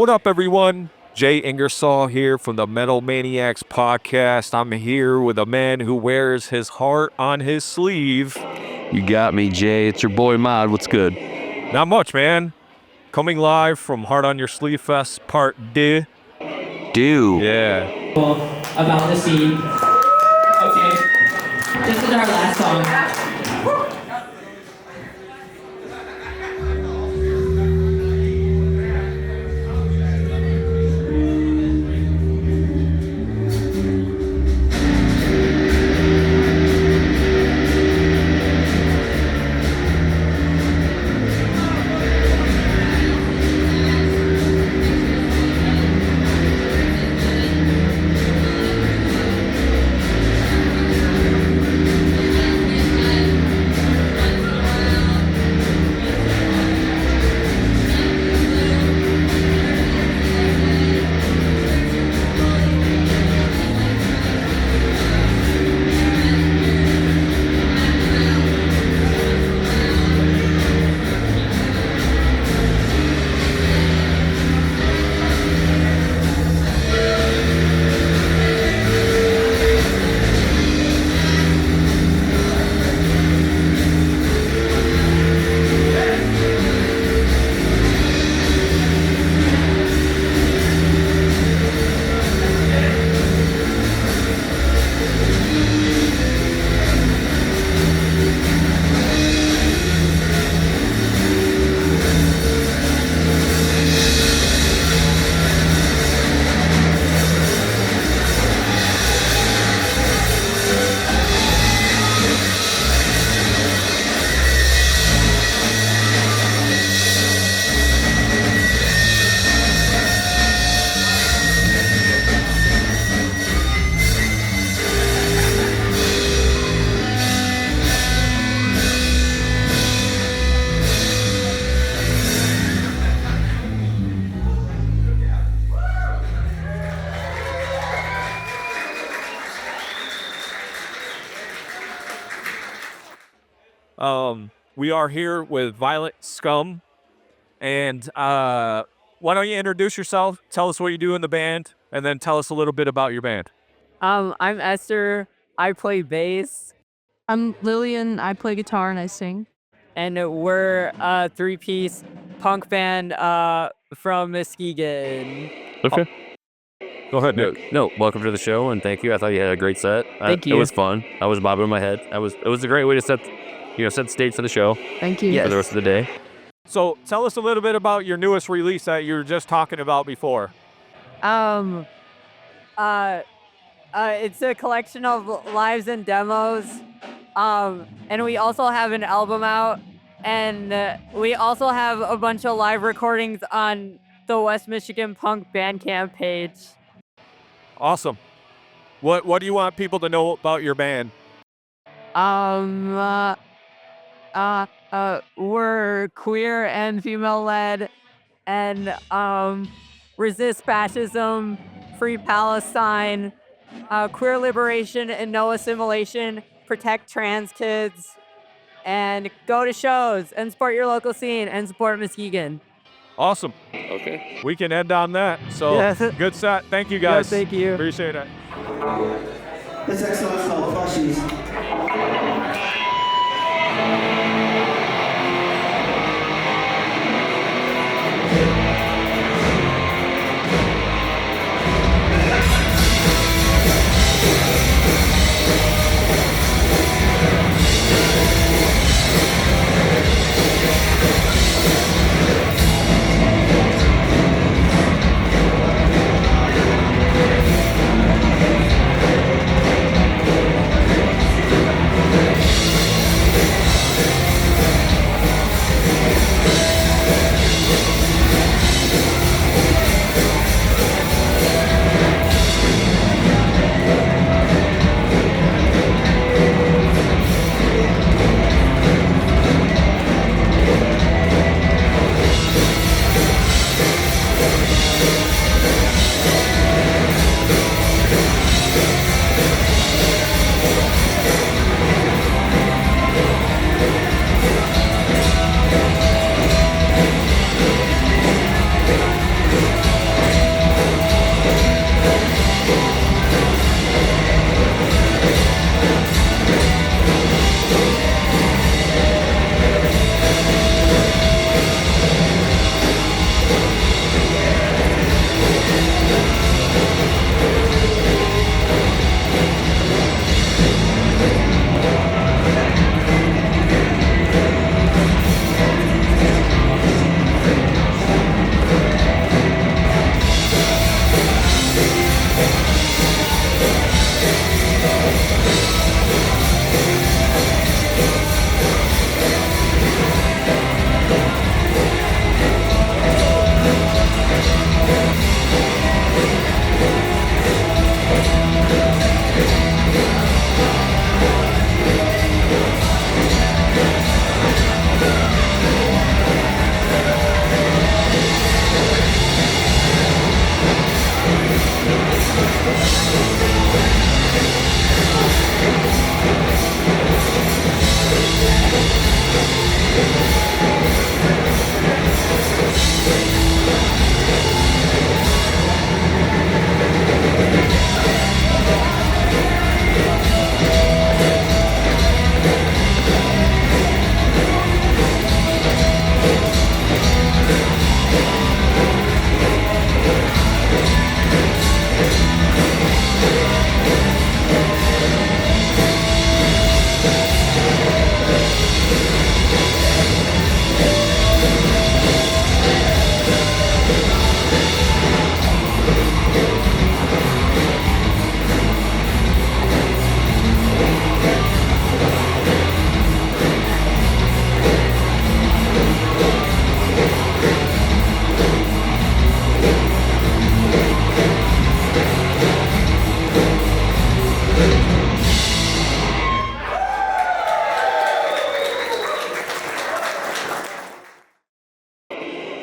What up, everyone? Jay Ingersoll here from the Metal Maniacs Podcast. I'm here with a man who wears his heart on his sleeve. You got me, Jay. It's your boy Mod. What's good? Not much, man. Coming live from Heart on Your Sleeve Fest Part 2. Yeah. About the scene. Okay. This is our last song. We are here with Violent Scum. And why don't you introduce yourself, tell us what you do in the band, and then tell us a little bit about your band. I'm Esther. I play bass. I'm Lillian. I play guitar and I sing. And we're a three-piece punk band from Muskegon. Okay. Go ahead, Nick. No, welcome to the show, and thank you. I thought you had a great set. Thank you. It was fun. I was bobbing my head. It was a great way to set the stage for the show Thank you. Yes. for the rest of the day. So tell us a little bit about your newest release that you were just talking about before. It's a collection of lives and demos. And we also have an album out. And we also have a bunch of live recordings on the West Michigan Punk Bandcamp page. Awesome. What do you want people to know about your band? We're queer and female-led, and resist fascism, free Palestine, queer liberation and no assimilation, protect trans kids, and go to shows and support your local scene and support Muskegon. Awesome. Okay. We can end on that. So Yes. Good set. Thank you, guys. Yeah, thank you. Appreciate it. This next song is called Plushies.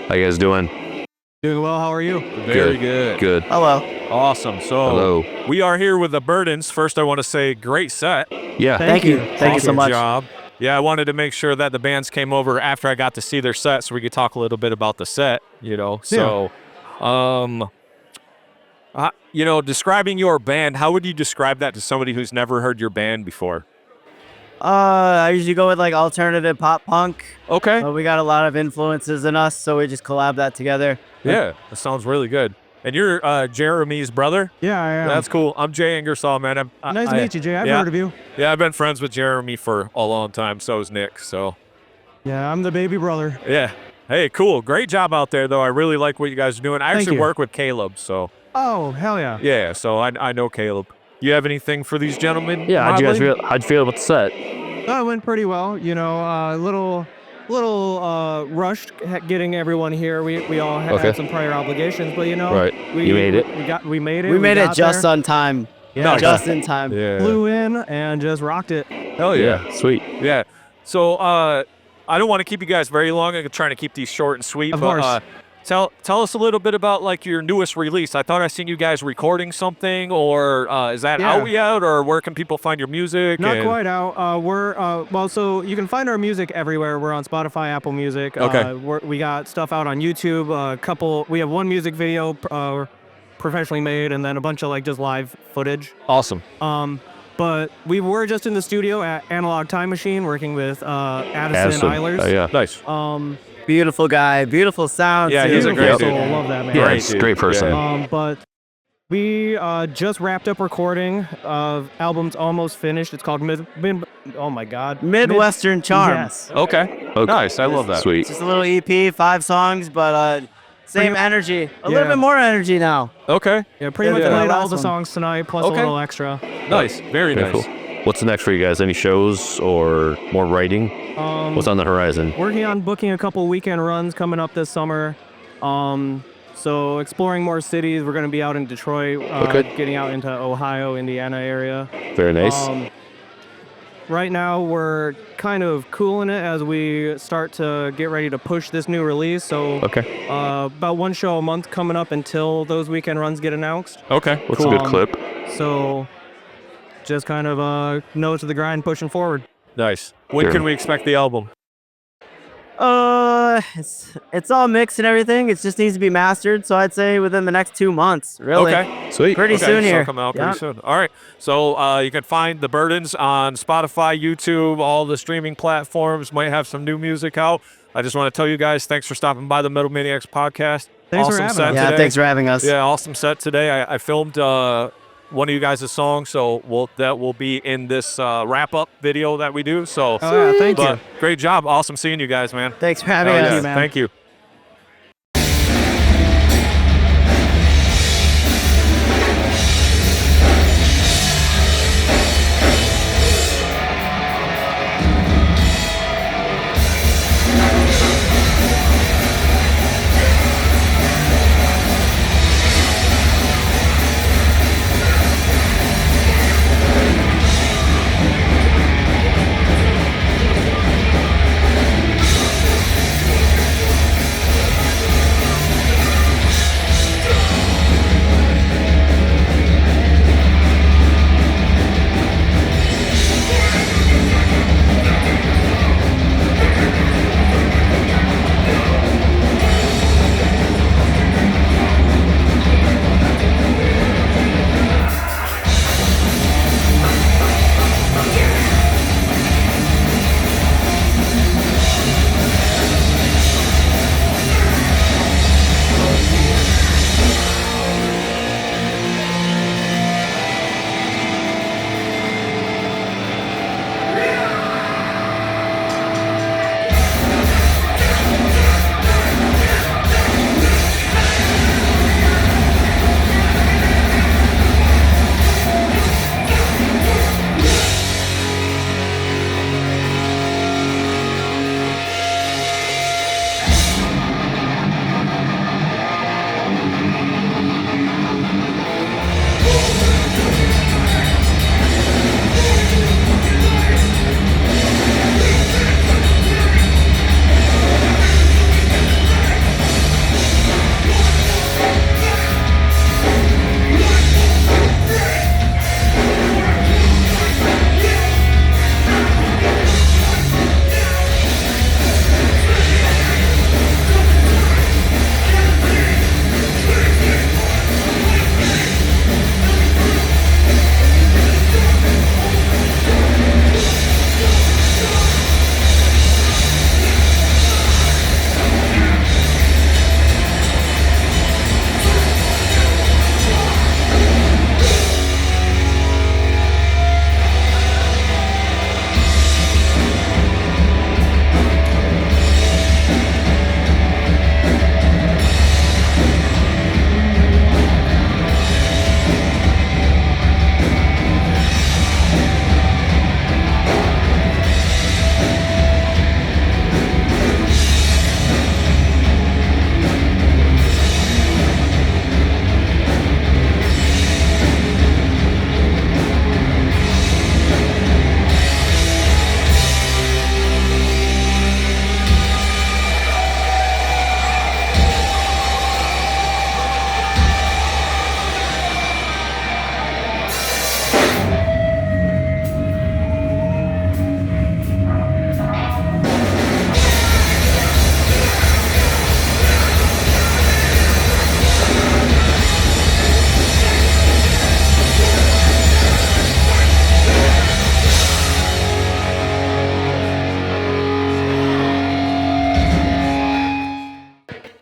How you guys doing? Doing well. How are you? Very good. Good. Hello. Awesome. So Hello. we are here with the Burdens. First, I want to say great set. Yeah. Thank you. Thank you so Awesome much. job. Yeah, I wanted to make sure that the bands came over after I got to see their set so we could talk a little bit about the set, So, describing your band, how would you describe that to somebody who's never heard your band before? I usually go with like alternative pop punk. Okay. But we got a lot of influences in us, so we just collab that together. Yeah, that sounds really good. And you're Jeremy's brother? Yeah, I am. That's cool. I'm Jay Ingersoll, man. Nice to meet you, Jay. I've yeah. heard of you. Yeah, I've been friends with Jeremy for a long time. So is Nick. So, Yeah, I'm the baby brother. yeah. Hey, cool. Great job out there, though. I really like what you guys are doing. I Thank actually you. work with Caleb, so Oh, hell yeah. yeah. So I know Caleb. You have anything for these gentlemen? Yeah. How'd you guys Motley? feel? How'd you feel about the set? Oh, it went pretty well. You know, little rushed getting everyone here. We all had Okay. some prior obligations, but you know, Right. we You made it. We made it. We made it got just there. on time. Yeah, Nice. Just in time. Yeah. flew in and just rocked it. Hell yeah. Yeah. Sweet. Yeah. So I don't want to keep you guys very long. I'm trying to keep these short and sweet. Of but, course. Tell us a little bit about like your newest release. I thought I seen you guys recording something, or is that Yeah. out yet, or where can people find your music? Not and- quite out. So you can find our music everywhere. We're on Spotify, Apple Music. Okay. We got stuff out on YouTube. We have one music video professionally made, and then a bunch of like just live footage. Awesome. But we were just in the studio at Analog Time Machine working with Addison Eilers. Yeah. Nice. Beautiful guy. Beautiful sound. Yeah, too. he's a great Beautiful dude. soul. Love that man. Yeah. Great He's a dude. great person. Yeah. But we just wrapped up recording. Album's almost finished. It's called oh my God. Midwestern Charm. Yes. Okay. Okay. Nice. I love that. Sweet. Just a little EP, 5 songs, but same energy. A little Yeah. bit more energy now. Okay. Yeah, pretty much Yeah. played all Last the one. songs tonight, plus Okay. a little extra. Nice. Very Very nice. cool. What's next for you guys? Any shows or more writing? What's on the horizon? Working on booking a couple weekend runs coming up this summer. So exploring more cities. We're going to be out in Detroit, Okay. getting out into Ohio, Indiana area. Very nice. Right now, we're kind of cooling it as we start to get ready to push this new release. So Okay. about one show a month coming up until those weekend runs get announced. Okay. What's cool. a good clip? So just kind of nose to the grind, pushing forward. Nice. When Sure. can we expect the album? It's all mixed and everything. It just needs to be mastered. So I'd say within the next 2 months. Really. Okay. Sweet. Pretty Okay, soon so here. it'll come out pretty Yep. soon. All right. So you can find the Burdens on Spotify, YouTube, all the streaming platforms. Might have some new music out. I just want to tell you guys, thanks for stopping by the Metal Maniacs Podcast. Thanks for awesome having set us. Yeah, today. thanks for having us. Yeah, awesome set today. I filmed one of you guys' songs, so that will be in this wrap-up video that we do. So, Oh, yeah, thank you. but great job. Awesome seeing you guys, man. Thanks for having Hell us. yeah. Thank you.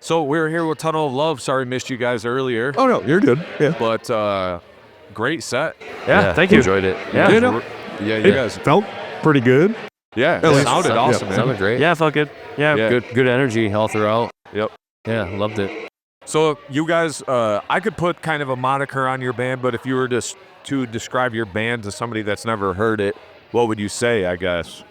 So we're here with Tunnel of Love. Sorry, missed you guys earlier. Oh no, you're good. Yeah. But great set. Yeah, thank you. Enjoyed it. Yeah. You know, Yeah, you it guys. felt pretty good. Yeah, At it least- sounded yeah. awesome, man. Sounded great. Yeah, it felt good. Yeah. Yeah. Good energy all throughout. Yep. Yeah, loved it. So you guys, I could put kind of a moniker on your band, but if you were to describe your band to somebody that's never heard it, what would you say, I guess?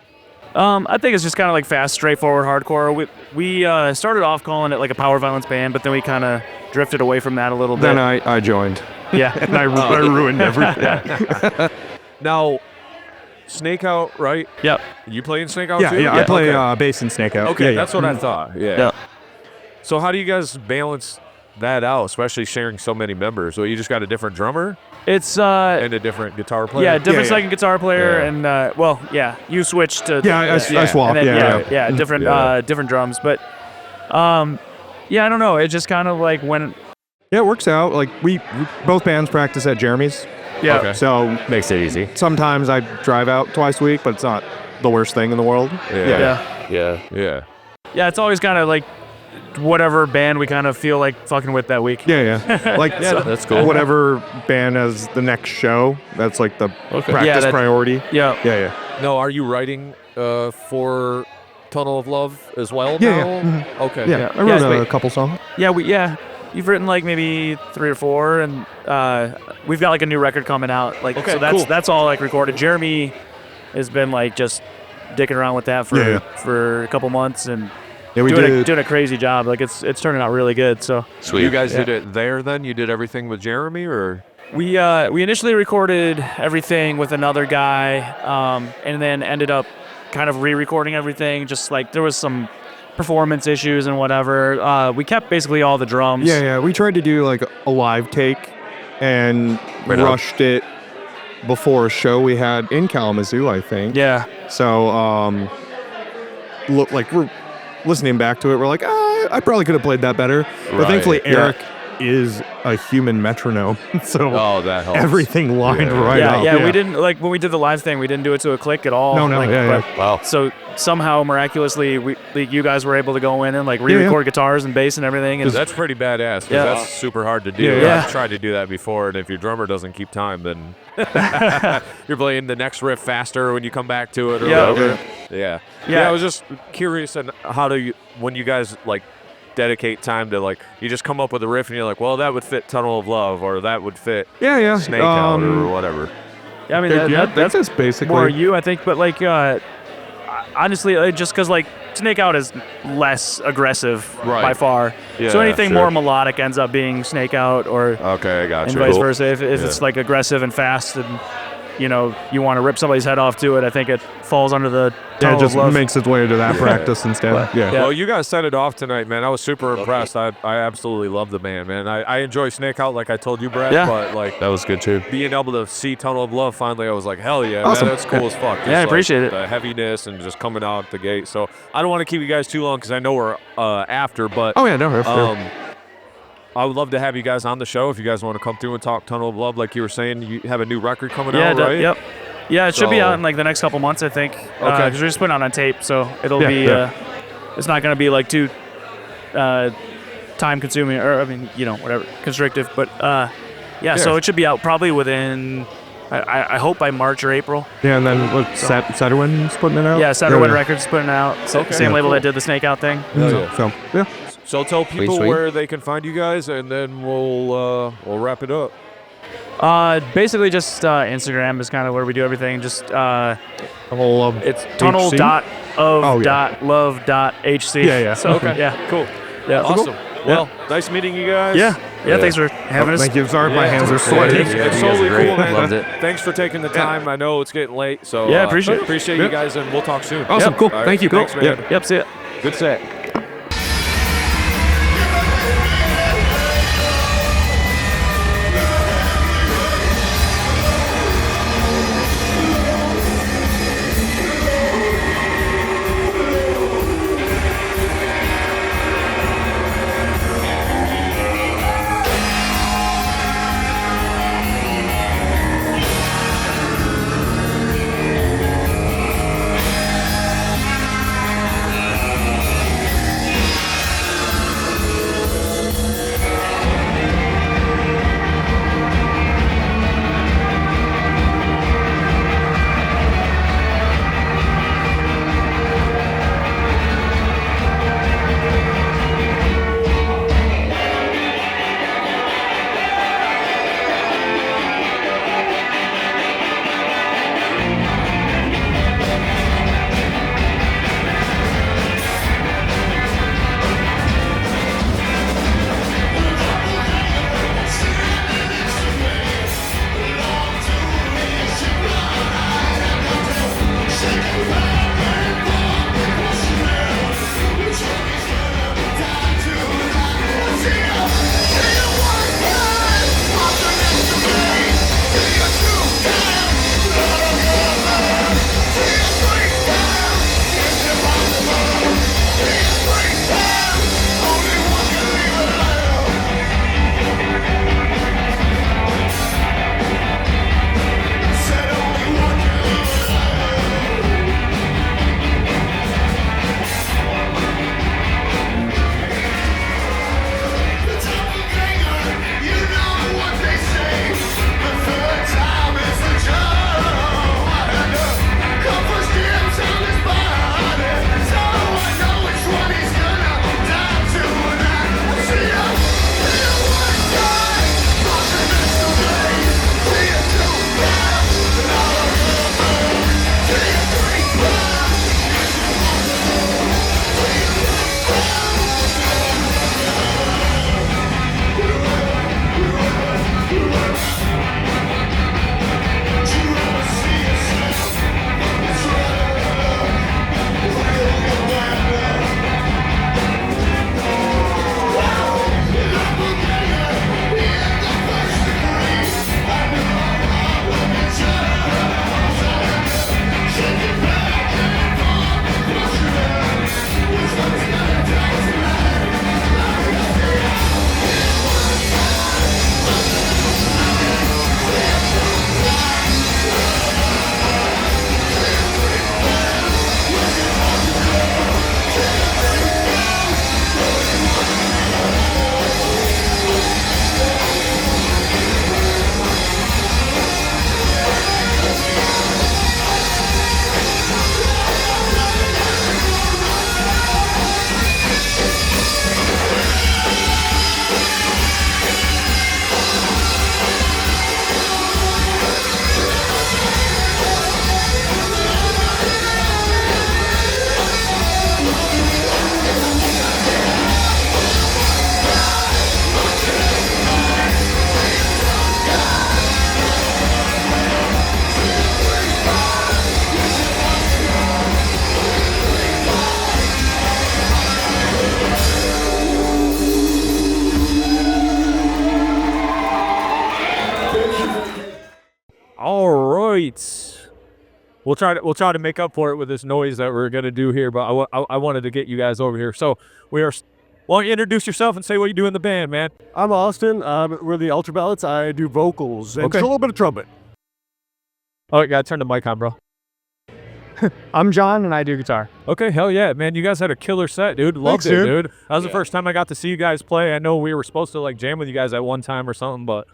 I think it's just kind of like fast, straightforward hardcore. We started off calling it like a power violence band, but then we kind of drifted away from that a little bit. Then I joined. Yeah. And I ruined everything. Now, Snake Out, right? Yep. You play in Snake Out Yeah, too? yeah. I play Okay. bass in Snake Out. Okay, yeah, that's what I thought. Yeah. Yeah. So how do you guys balance that out, especially sharing so many members? So you just got a different drummer It's and a different guitar player? yeah, different yeah. second guitar player, Yeah. and well, yeah, you switched to Yeah, I swapped. and then, Yeah. different Yeah. different drums, but yeah, I don't know. It just kind of like when Yeah, it works out. Like we both bands practice at Jeremy's. yeah. Okay. So Makes it easy. sometimes I drive out twice a week, but it's not the worst thing in the world. Yeah. Yeah. Yeah. Yeah, it's always kind of like whatever band we kind of feel like fucking with that week. Yeah, yeah. Like That's cool. whatever band has the next show, that's like the practice Yeah, that- priority. Yeah. Yeah, yeah. No, are you writing for Tunnel of Love as well Yeah, now? yeah. Okay. Yeah, I wrote Yeah, a couple songs. Yeah, you've written like maybe 3 or 4, and we've got like a new record coming out. Like, Okay, so that's cool. that's all like recorded. Jeremy has been like just dicking around with that for a couple months and Yeah, we doing a crazy job. Like it's turning out really good. So Sweet. You guys did it there then? You did everything with Jeremy or? we initially recorded everything with another guy, and then ended up kind of re-recording everything. Just like there was some performance issues and whatever. We kept basically all the drums. Yeah. We tried to do like a live take and Right on. rushed it before a show we had in Kalamazoo, I think. Yeah. So, look, like we're listening back to it, we're like, I probably could have played that better. But Right. thankfully, Yeah. Eric is a human metronome, so Oh, that helps. everything lined Yeah. right up. Yeah, we didn't like when we did the live thing. We didn't do it to a click at all. No, like, yeah. but- Wow. So somehow miraculously, you guys were able to go in and like re-record guitars and bass and everything. And That's pretty badass 'cause Yeah. that's super hard to do. Yeah. I've tried to do that before, and if your drummer doesn't keep time, then you're playing the next riff faster when you come back to it or Yeah. whatever. Yeah. Yeah. I was just curious, and how do you, when you guys like dedicate time to like, you just come up with a riff and you're like, well, that would fit Tunnel of Love, or that would fit Yeah. Snake Out, or whatever. I mean, that's just basically. more you, I think. But like, honestly, just because like Snake Out is less aggressive Right. by far. Yeah, So anything sure. more melodic ends up being Snake Out, or Okay, I got and you. vice Cool. versa. If Yeah. it's like aggressive and fast, and you want to rip somebody's head off to it, I think it falls under the Yeah, Tunnel it just of Love. makes its way to that practice instead. Yeah. Well, you guys set it off tonight, man. I was super impressed. I absolutely love the band, man. I enjoy Snake Out, like I told you, Brad. Yeah. But like That was good too. being able to see Tunnel of Love finally, I was like, hell yeah, Awesome. man, that's cool as fuck. Just, Yeah, I appreciate it. The heaviness and just coming out the gate. So I don't want to keep you guys too long because I know we're after, but Oh yeah, no. I would love to have you guys on the show if you guys want to come through and talk Tunnel of Love. Like you were saying, you have a new record coming Yeah, out, right? yep. Yeah, it should be So- out in like the next couple months, I think. Okay. Because we're just putting it on tape, so it'll Yeah, be. yeah. It's not gonna be like too time consuming, or I mean, whatever, constrictive. But yeah, so it should be out probably within. I hope by March or April. Yeah, and then what? Satterwin's putting it out. Yeah, Satterwind Records putting it out. Okay. Same Yeah, label cool. that did the Snake Out thing. So yeah. So tell people sweet. where they can find you guys, and then we'll wrap it up. Basically, just Instagram is kind of where we do everything. Just it's tunnel HC? dot of Oh, yeah. dot love dot hc. Yeah, yeah. So yeah, Cool. yeah, Awesome. Well, nice meeting you guys. Yeah. Thanks for having us. Thank you. Sorry, my Yeah. hands are Yeah, sweaty. it's you guys totally are great. cool, man. Loved it. Thanks for taking the time. I know it's getting late, so Yeah, appreciate it. Appreciate you guys, and we'll talk soon. Awesome. Yep. Cool. All right. Thank you. Thanks, Cool. man. Yeah. Yep, see ya. Good set. All right. We'll try to make up for it with this noise that we're gonna do here, but I wanted to get you guys over here. So we are. Why don't you introduce yourself and say what you do in the band, man? I'm Austin. We're the Ultraballots. I do vocals and Okay. a little bit of trumpet. Oh, you gotta turn the mic on, bro. I'm John, and I do guitar. Okay, hell yeah, man. You guys had a killer set, dude. Loved Thanks, it, dude. dude. That was the first time I got to see you guys play. I know we were supposed to like jam with you guys at one time or something, but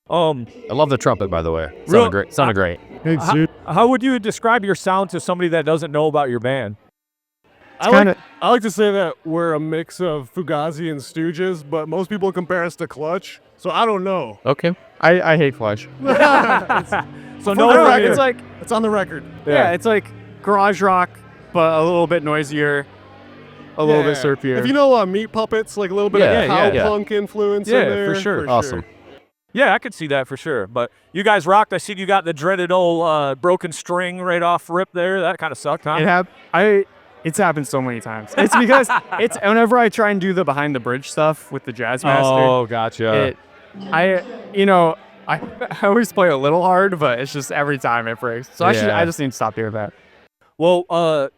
I love the trumpet, by the way. Real- Sounded great. Thanks, dude. how would you describe your sound to somebody that doesn't know about your band? I like to say that we're a mix of Fugazi and Stooges, but most people compare us to Clutch, so I don't know. Okay. I hate Flush. So no, no, it's It's like, It's on the record. yeah, it's like garage rock, but a little bit noisier, a little bit Yeah. surfier. If you know Meat Puppets, like a little bit Yeah, of cow yeah. punk influence Yeah, in there. for sure. Awesome. Yeah, I could see that for sure. But you guys rocked. I see you got the dreaded old broken string right off rip there. That kind of sucked, huh? It's happened so many times. It's because it's whenever I try and do the behind the bridge stuff with the jazz master. Oh, gotcha. I always play a little hard, but it's just every time it breaks. So Yeah. I just need to stop doing that. Well,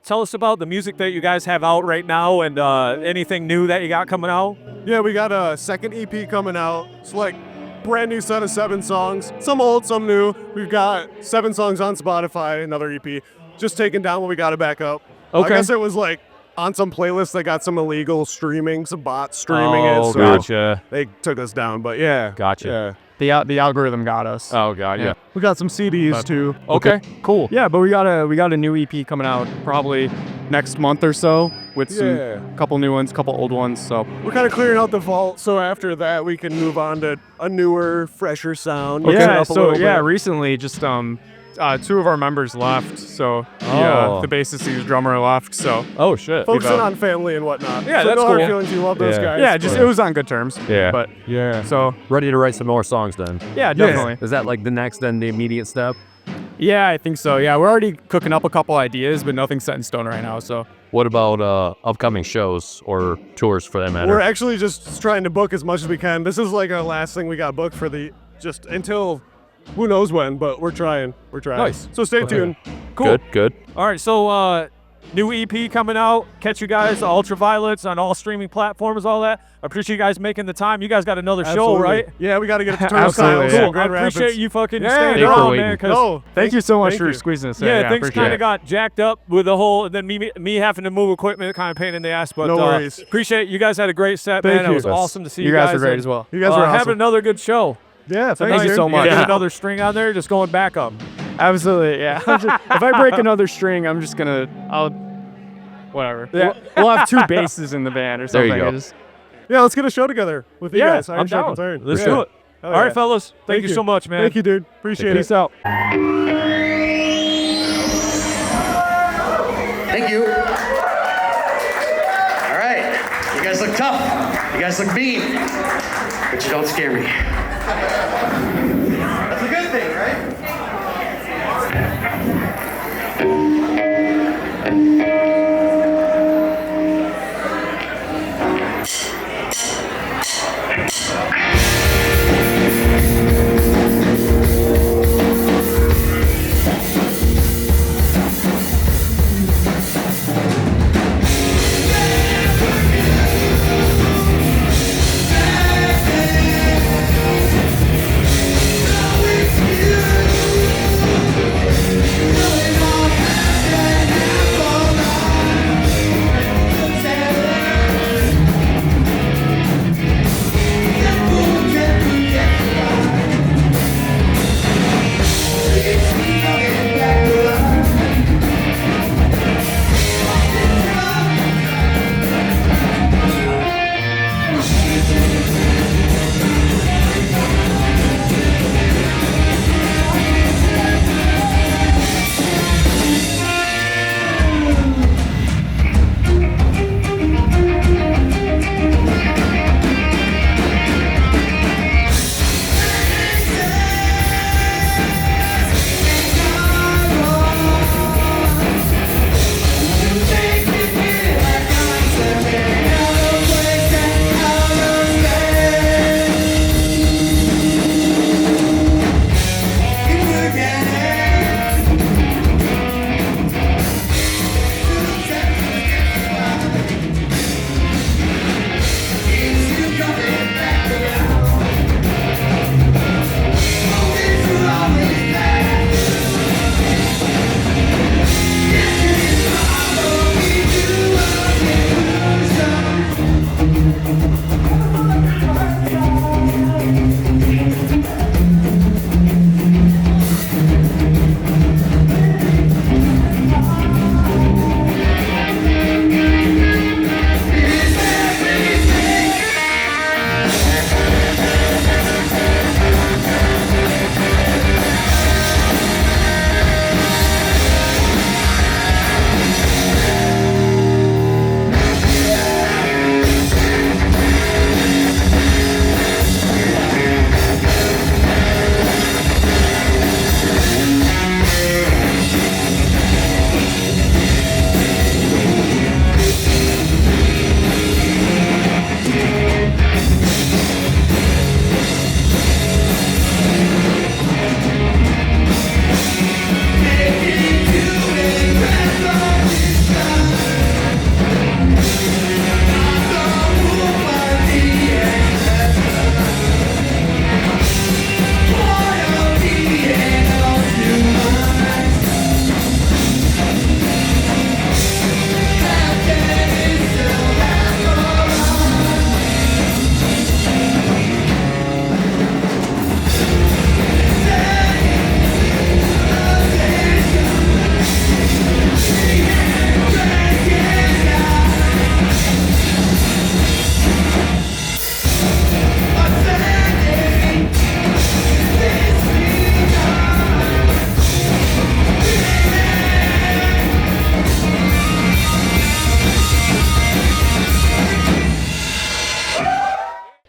tell us about the music that you guys have out right now and anything new that you got coming out. Yeah, we got a second EP coming out. It's like brand new set of 7 songs. Some old, some new. We've got 7 songs on Spotify, another EP. Just taking down what we got to back up. I Okay. guess it was like on some playlists that got some illegal streaming, some bots streaming Oh, it. So gotcha. they took us down, but yeah. Gotcha. Yeah. The algorithm got us. Oh, God, yeah. We got some CDs too. Okay, cool. Yeah, but we got a new EP coming out probably next month or so with Yeah. some couple new ones, couple old ones. So We're kind of clearing out the vault, so after that we can move on to a newer, fresher sound. Mix it yeah, up a little bit. recently just 2 of our members left. So Oh. the bassist and the drummer left. So Oh, shit. Focusing on family and whatnot. Yeah, so that's no hard cool. feelings. You love those Yeah. guys. yeah, just but- it was on good terms. Yeah. But Yeah. so Ready to write some more songs then. yeah, definitely. Is that like the next, then the immediate step? Yeah, I think so. Yeah, we're already cooking up a couple ideas, but nothing's set in stone right now. So What about upcoming shows or tours for that matter? We're actually just trying to book as much as we can. This is like our last thing we got booked for just until who knows when, but we're trying. We're trying. Nice. So stay tuned. Cool. Good. All right, so new EP coming out. Catch you guys, Ultraviolets, on all streaming platforms, all that. I appreciate you guys making the time. You guys got another show, Absolutely. right? Yeah, we got to get it to Absolutely, Turnstiles. yeah. Cool. I Grand appreciate Rapids. you fucking Yeah, staying Thanks for around, waiting. man. 'Cause No, thank you so much thank for you. squeezing us in. yeah, I things appreciate kind it. of got jacked up with the whole, and then me having to move equipment, kind of pain in the ass. But No worries. appreciate you guys had a great set, Thank man. It you. was awesome to see You guys were great and, as well. You guys were Have awesome. another good show. Yeah, So thank you so much. Get Yeah. another string on there, just going back up. Absolutely, yeah. If I break another string, I'll whatever. Yeah. We'll have 2 basses in the band or There something. you go. I just- Yeah, let's get a show together with you Yeah, guys. I'm down. Concerned. Let's Yeah. do it. Hell All right, yeah. fellas. Thank you so much, man. Thank you, dude. Appreciate it. Peace out. Thank you. All right. You guys look tough. You guys look mean. But you don't scare me. That's a good thing, right?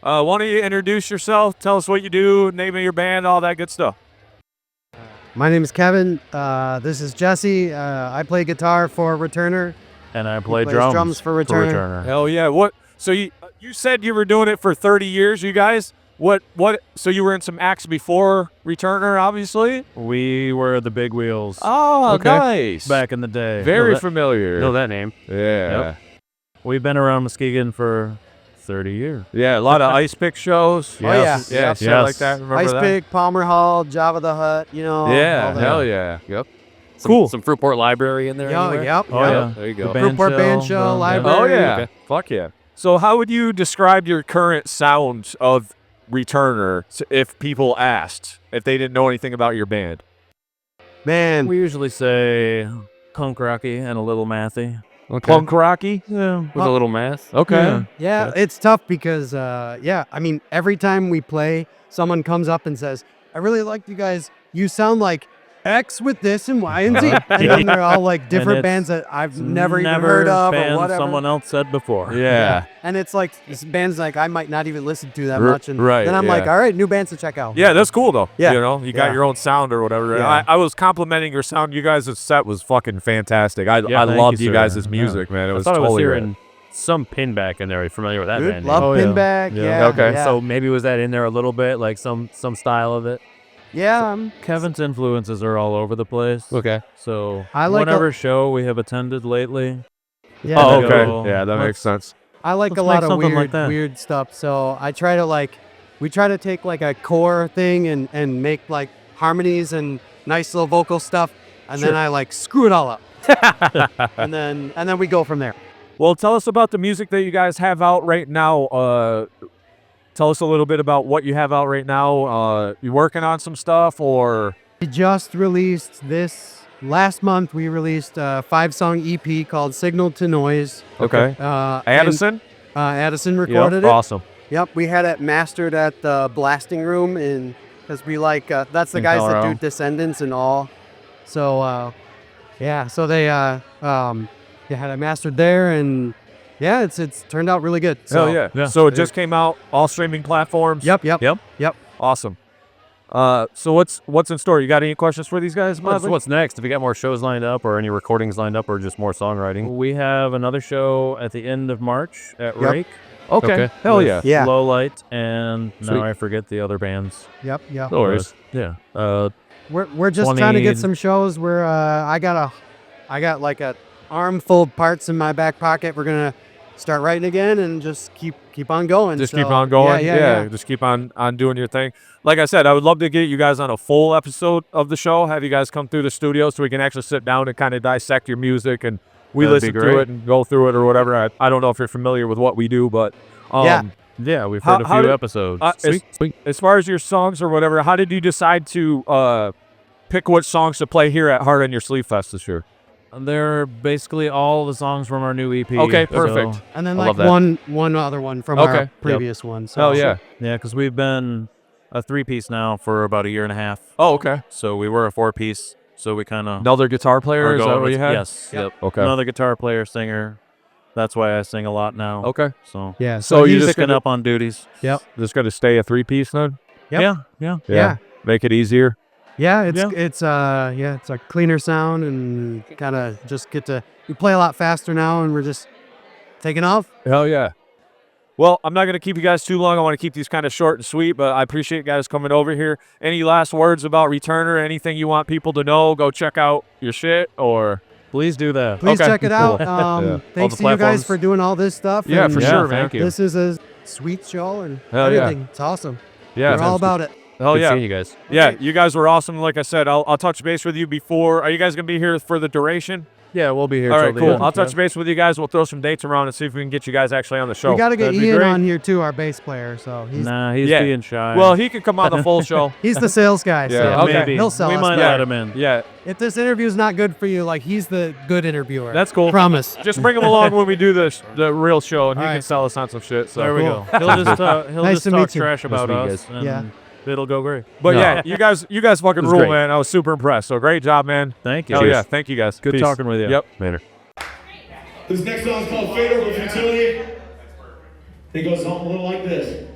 Why don't you introduce yourself? Tell us what you do, name of your band, all that good stuff. My name is Kevin. This is Jesse. I play guitar for Returner. And I play plays drums, drums for Returner. Hell yeah. What? So you said you were doing it for 30 years, you guys? What? So you were in some acts before Returner, obviously? We were the Big Wheels. Oh, Okay. nice. Back in the day. Very Know that- familiar. Know that name. Yeah. Yep. We've been around Muskegon for 30 years. Yeah, a lot of ice pick shows. Oh, yeah. Yeah, Yep. shit like that. Remember Ice that? Pick, Palmer Hall, Java the Hutt, you know. Yeah, all that. hell yeah. Yep. Cool. Some Fruitport Library in there. Oh, anywhere? yep. Oh, yep. yeah. There you go. The Fruitport Band Show, yeah. library. Oh, yeah. Okay. Fuck yeah. So how would you describe your current sound of Returner if people asked, if they didn't know anything about your band? Man, We usually say punk rocky and a little mathy. Punk rocky? Yeah. With a little math. Okay. yeah, it's tough because, I mean, every time we play, someone comes up and says, I really like you guys. You sound like X with this and Y and Z. And then they're all like different it's bands that I've never even heard of or band whatever. someone else said before. Yeah. And it's like this bands like I might not even listen to that R- much. And right, then I'm yeah. like, all right, new bands to check out. Yeah, that's cool though. Yeah. You know, you got Yeah. your own sound or whatever. Yeah. I was complimenting your sound. You guys' set was fucking fantastic. I Yeah, thank loved you, you sir. guys' music, man. It I was thought I was totally great. hearing some Pinback in there. Are you familiar with that Dude, band? love Oh, Pinback. Yeah. Okay. Yeah. So maybe was that in there a little bit, like some style of it? Yeah. Kevin's influences are all over the place. Okay. So I like whatever show we have attended lately. Yeah. Oh, There we okay. go. Yeah, that makes sense. I like Let's a lot make of something weird, like that. weird stuff. So I try to we try to take like a core thing and make like harmonies and nice little vocal stuff, and then I screw it all up, and then we go from there. Well, tell us about the music that you guys have out right now. Tell us a little bit about what you have out right now. You working on some stuff or? We just released this last month. We released a 5-song EP called "Signal to Noise." Okay. Addison? Addison recorded it. Awesome. Yep, we had it mastered at the blasting room because we that's the In guys that Colorado. do Descendants and all. So so they had it mastered there, and yeah, it's turned out really good. So, Hell yeah. yeah. So it just came out, all streaming platforms. Yep. Awesome. So what's in store? You got any questions for these guys? What's next? Have you got more shows lined up or any recordings lined up or just more songwriting? We have another show at the end of March at Yep. Rake. Okay. Hell with yeah. Yeah. Low Light and Sweet. now I forget the other bands. Yep. No worries. Yeah. We're just trying to get some shows where I got like a armful of parts in my back pocket. We're gonna start writing again and just keep on going. Just So, keep on going. Yeah. Just keep on doing your thing. Like I said, I would love to get you guys on a full episode of the show. Have you guys come through the studio so we can actually sit down and kind of dissect your music and we That'd listen be to great. it and go through it or whatever. I don't know if you're familiar with what we do, but Yeah, we've How- heard a how few did- episodes. Sweet. As far as your songs or whatever, how did you decide to pick what songs to play here at Heart on Your Sleeve Fest this year? They're basically all the songs from our new EP. Okay, so- perfect. And then I like love that. one other one from Okay. our Yep. previous one. So Hell yeah. Yeah, because we've been a 3-piece now for about a year and a half. Oh, okay. So we were a 4-piece. So we kind of Another guitar player, is that what you had? Yes. Yep. Okay. Another guitar player, singer. That's why I sing a lot now. Okay. So Yeah. So you he's- just picking gonna, up on duties. Yep. just gonna stay a 3-piece then? Yep. Yeah. Yeah. Make it easier. Yeah, it's Yeah. it's a cleaner sound and kind of just we play a lot faster now and we're just taking off. Hell yeah. Well, I'm not going to keep you guys too long. I want to keep these kind of short and sweet, but I appreciate you guys coming over here. Any last words about Returner? Anything you want people to know? Go check out your shit or... Please do that. Please Okay, check it cool. out. Yeah. Thanks the to you guys platforms. for doing all this stuff. Yeah, and for Yeah, sure, man. thank you. This is a sweet show and Hell yeah. everything. It's awesome. Yeah. We're all about it. Hell Good yeah. seeing you guys. Yeah, you guys were awesome. Like I said, I'll touch base with you before. Are you guys going to be here for the duration? Yeah, we'll be here. All till right, the cool. end. I'll touch base with you guys. We'll throw some dates around and see if we can get you guys actually on the show. We got to get That'd be Ian great. on here too, our bass player. So he's Nah, he's Yeah. being shy. Well, he could come on the full show. he's the sales guy. Yeah, So okay. maybe. he'll sell we us. might Yeah. let him in. Yeah, If this interview's not good for you, like he's the good interviewer. that's cool. Promise. Just bring him along when we do the real show, and he All can right. sell us on some shit. So There we Cool. go. He'll just Nice just to talk meet you. trash about meet you us. guys. And Yeah. it'll go great. But No. yeah, you guys fucking was rule, great. man. I was super impressed. So great job, man. Thank you. Hell Cheers. yeah, thank you guys. Good Peace. talking with you. Yep. Later. This next song is called Fade Over Futility. It goes a little like this.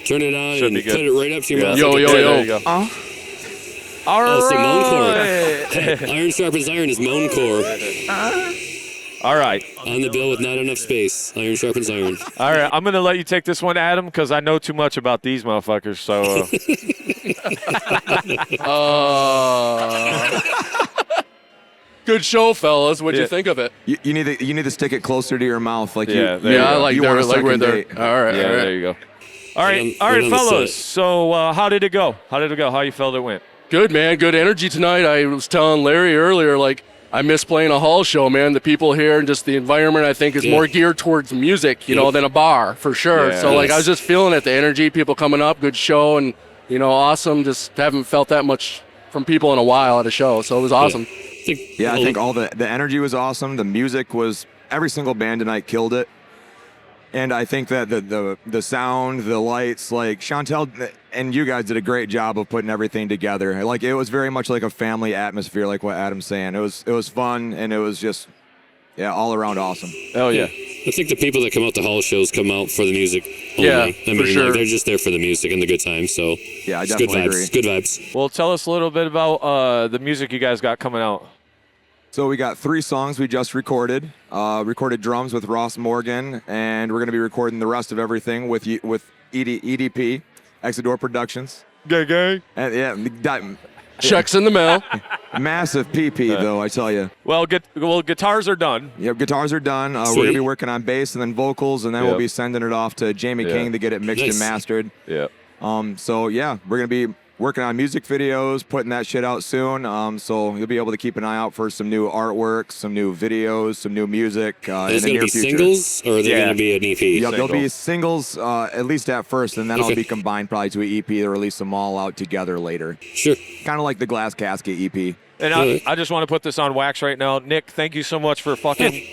Turn it on Should and be good. put it right up to your mouth. Yo, like a yo, gun. yo. There you go. All Oh, right. so moan core. Iron sharpens iron is moan core. All right. On the bill with not enough space. Iron sharpens iron. All right. I'm going to let you take this one, Adam, because I know too much about these motherfuckers. So. Good show, fellas. What'd Yeah. you think of it? You need to stick it closer to your mouth, like Yeah, you. there you I go. like you that. want a Like second right there. date. All right, Yeah, all right. there you go. All right, Right all on right, the fellas. set. So how did it go? How you felt it went? Good, man. Good energy tonight. I was telling Larry earlier, like, I miss playing a hall show, man. The people here and just the environment, I think, is Yeah. more geared towards music, you know, than a bar, for sure. Yeah. So, like, Yes. I was just feeling it, the energy, people coming up, good show, and, you know, awesome. Just haven't felt that much from people in a while at a show, so it was awesome. Yeah, I think all the energy was awesome. The music was, every single band tonight killed it. And I think that the sound, the lights, like Chantel and you guys did a great job of putting everything together. Like it was very much like a family atmosphere, like what Adam's saying. It was fun, and it was just, yeah, all around awesome. Oh yeah. I think the people that come out to hall shows come out for the music only. Yeah, I for mean, sure. like, they're just there for the music and the good time. So Yeah, I it's definitely good vibes. agree. Good vibes. Well, tell us a little bit about the music you guys got coming out. So we got 3 songs we just recorded. Recorded drums with Ross Morgan, and we're going to be recording the rest of everything with EDP, Exodore Productions. Gay. And yeah, Checks in the mail. massive PP though, I tell you. Well, guitars are done. Yep, guitars are done. We're Sweet. going to be working on bass and then vocals, and then we'll Yep. be sending it off to Jamie Yeah. King to get it mixed Nice. and mastered. Yeah. So yeah, we're going to be working on music videos, putting that shit out soon. So you'll be able to keep an eye out for some new artwork, some new videos, some new music in Is the it near going to be future. singles or are they Yeah. going to be an EP? Yeah, there'll be Single. singles at least at first, and then Okay. I'll be combined probably to an EP to release them all out together later. Sure. Kind of like the Glass Casket EP. And I just want to put this on wax right now. Nick, thank you so much for fucking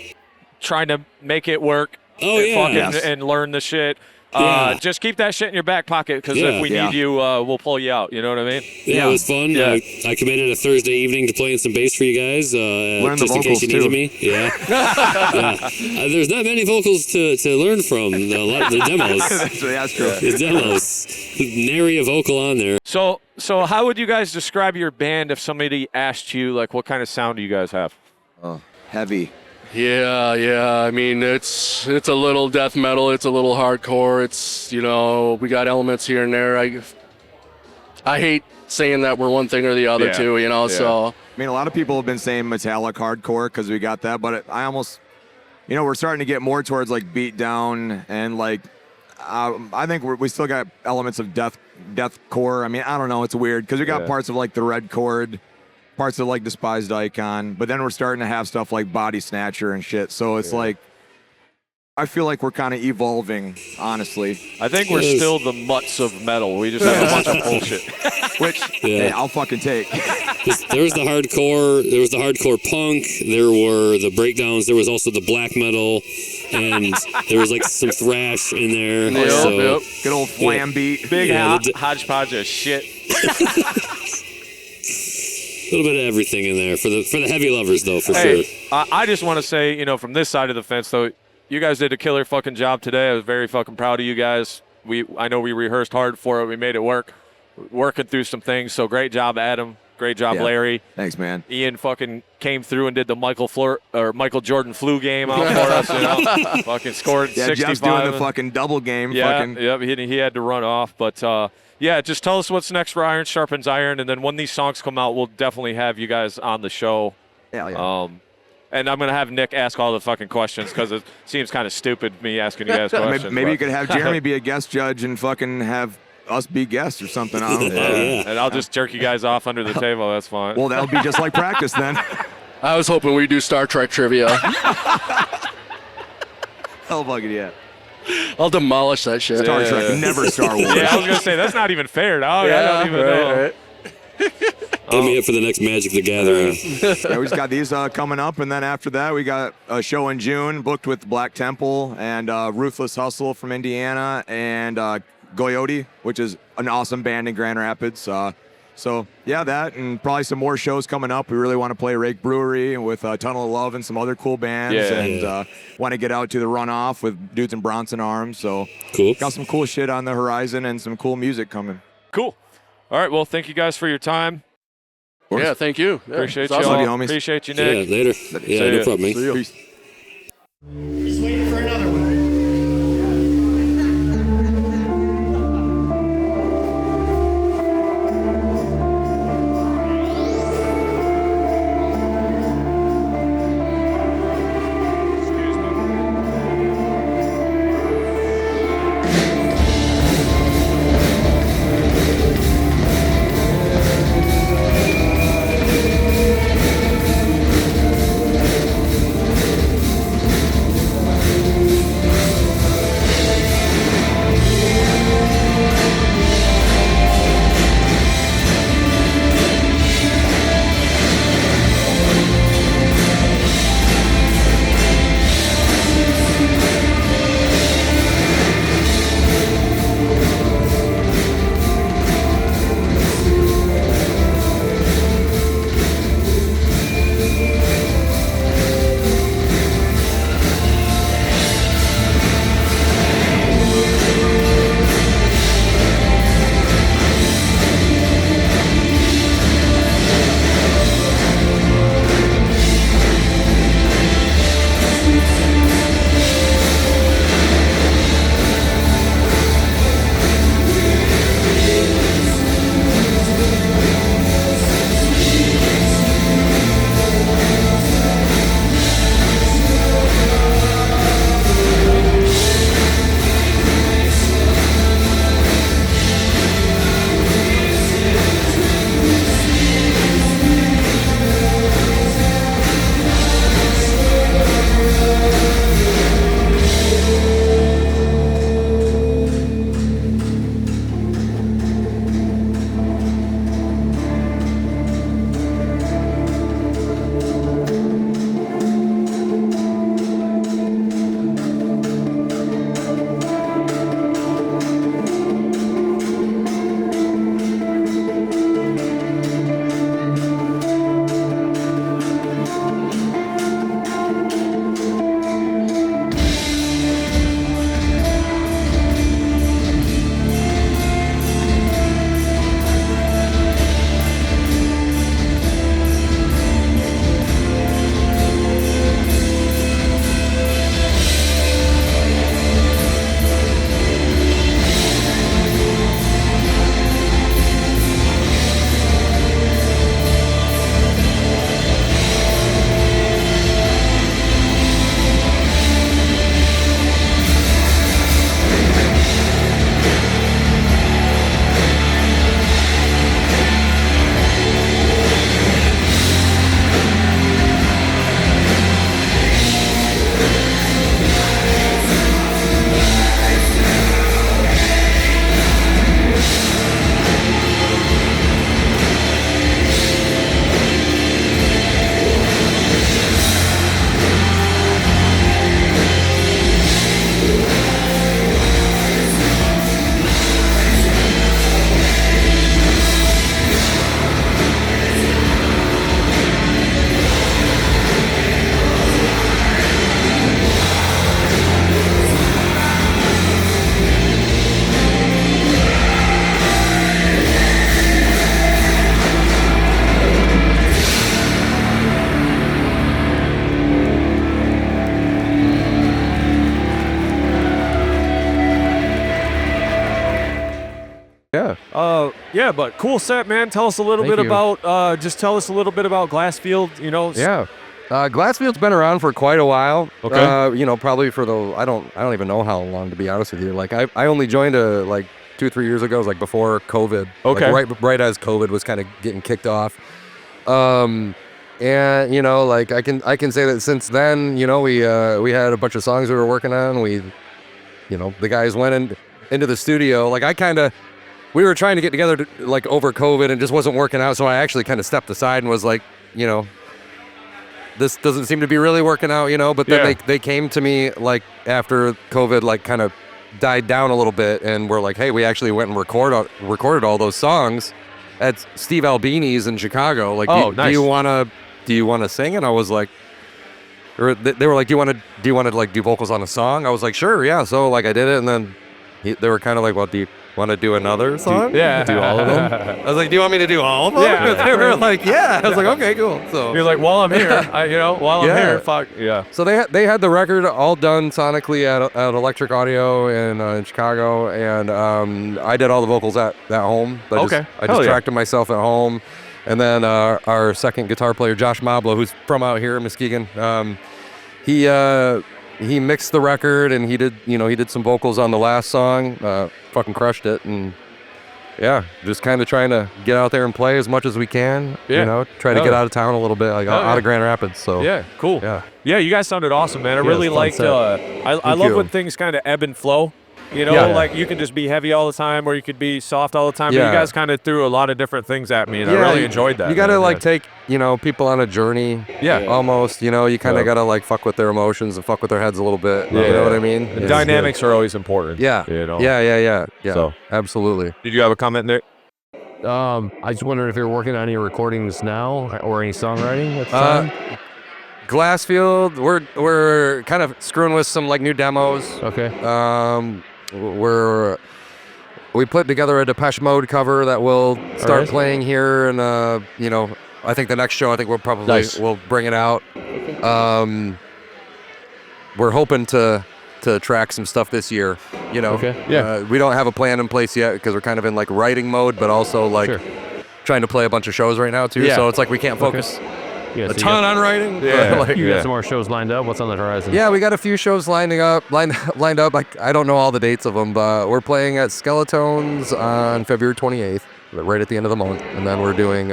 trying to make it work. Oh, and yeah. fucking, Yes. and learn the shit. Yeah. Just keep that shit in your back pocket, because Yeah. if we Yeah. need you, we'll pull you out. You know what I mean? Yeah, it was fun. Yeah. I committed a Thursday evening to playing some bass for you guys, Learn the just in case vocals, you needed too. me. Yeah. Yeah. There's not many vocals to learn from. The demos. That's true. The demos. Nary a vocal on there. So how would you guys describe your band if somebody asked you, like, what kind of sound do you guys have? Heavy. Yeah. I mean, it's a little death metal. It's a little hardcore. It's, you know, we got elements here and there. I hate saying that we're one thing or the other, Yeah. too, you know, Yeah. so. I mean, a lot of people have been saying metallic hardcore because we got that, but I almost, you know, we're starting to get more towards like beat down and like, I think we still got elements of deathcore. I mean, I don't know, it's weird because we got Yeah. parts of like the Red Chord, parts of like Despised Icon, but then we're starting to have stuff like Body Snatcher and shit. So it's like, I feel like we're kind of evolving, honestly. I think we're Yes. still the mutts of metal. We just have a bunch of bullshit. Which, Yeah. hey, I'll fucking take. There was the hardcore. There was the hardcore punk. There were the breakdowns. There was also the black metal, and there was like some thrash in there. Yep, so, yep. Good old flam beat. Big Yeah, hodgepodge of shit. A little bit of everything in there for the heavy lovers, though, for Hey, sure. I just want to say, from this side of the fence, though, you guys did a killer fucking job today. I was very fucking proud of you guys. I know we rehearsed hard for it. We made it work. Working through some things. So great job, Adam. Great job, Yeah. Larry. Thanks, man. Ian fucking came through and did the Michael Jordan flu game out for us. Fucking scored Yeah, 65. Jeff's doing the fucking double game. Yeah, Fucking, yep, he had to run off. But, yeah, just tell us what's next for Iron Sharpens Iron, and then when these songs come out, we'll definitely have you guys on the show. yeah. And I'm going to have Nick ask all the fucking questions because it seems kind of stupid me asking you guys questions. Maybe you but- could have Jeremy be a guest judge and fucking have us be guests or something. I don't know. And I'll just jerk you guys off under the table. That's fine. Well, that'll be just like practice then. I was hoping we'd do Star Trek trivia. Hell fucking yeah. I'll demolish that shit. Star Trek, never Star Wars. Yeah, I was gonna say that's not even fair, dog. I don't even know. Hit me up for the next Magic the Gathering. Yeah, we just got these coming up, and then after that, we got a show in June booked with Black Temple and Ruthless Hustle from Indiana and Goyote, which is an awesome band in Grand Rapids. So yeah, that and probably some more shows coming up. We really want to play Rake Brewery with Tunnel of Love and some other cool bands, and want to get out to the Runoff with Dudes in Bronson Arms. So cool. Got some cool shit on the horizon and some cool music coming. Cool. All right. Well, thank you guys for your time. Yeah, thank you. Yeah, Appreciate you awesome. all. Love you, homies. Appreciate you, Nick. Yeah, later. Yeah, no problem, man. See you. Peace. Just waiting for another one. Yeah, but cool set, man. Tell us a little bit about, just tell us a little bit about Glassfield, you know. Yeah. Glassfield's been around for quite a while. Okay. You know, probably for the, I don't even know how long, to be honest with you. Like, I only joined 2 or 3 years ago. It was like before COVID. Okay. Like right as COVID was kind of getting kicked off. And you know, like I can say that since then, you know, we had a bunch of songs we were working on. We, you know, the guys went into the studio. Like we were trying to get together like over COVID and just wasn't working out. So I actually kind of stepped aside and was like, you know, this doesn't seem to be really working out, you know. But then they came to me like after COVID like kind of died down a little bit, and we're like, hey, we actually went and recorded all those songs at Steve Albini's in Chicago. Like, nice. do you want to sing? And I was like, or they were like, do you want to like do vocals on a song? I was like, sure, yeah. So like I did it, and then they were kind of like, well, do you want to do another song? Do all of them. I was like, do you want me to do all of them? Yeah. They were like, yeah. I was like, okay, cool. So You're like, while I'm here, I'm here, fuck yeah. So they had the record all done sonically at Electric Audio in Chicago, and I did all the vocals at home. I just tracked them myself at home, and then our second guitar player, Josh Mablo, who's from out here in Muskegon, he mixed the record, and he did some vocals on the last song. Fucking crushed it, and just kind of trying to get out there and play as much as we can. Yeah. You know, try to get out of town a little bit, like out of Grand Rapids. So cool. Yeah, you guys sounded awesome, man. I really liked. I love when things kind of ebb and flow. You know, like you can just be heavy all the time, or you could be soft all the time. But you guys kind of threw a lot of different things at me, and I really enjoyed that. You got to take, you know, people on a journey. Almost. You know, you kind of got to like fuck with their emotions and fuck with their heads a little bit. You know what I mean? The dynamics are always important. Yeah. You know? Yeah. So absolutely. Did you have a comment, Nick? I just wondered if you're working on any recordings now or any songwriting at the time. Glassfield, we're kind of screwing with some like new demos. Okay. We put together a Depeche Mode cover that we'll start playing here, and you know, I think the next show we'll probably we'll bring it out. We're hoping to track some stuff this year. You know, we don't have a plan in place yet because we're kind of in like writing mode, but also like trying to play a bunch of shows right now too. So it's like we can't focus a ton on writing. You got some more shows lined up. What's on the horizon? Yeah, we got a few shows lined up. I don't know all the dates of them, but we're playing at Skeletones on February 28th, right at the end of the month, and then we're doing.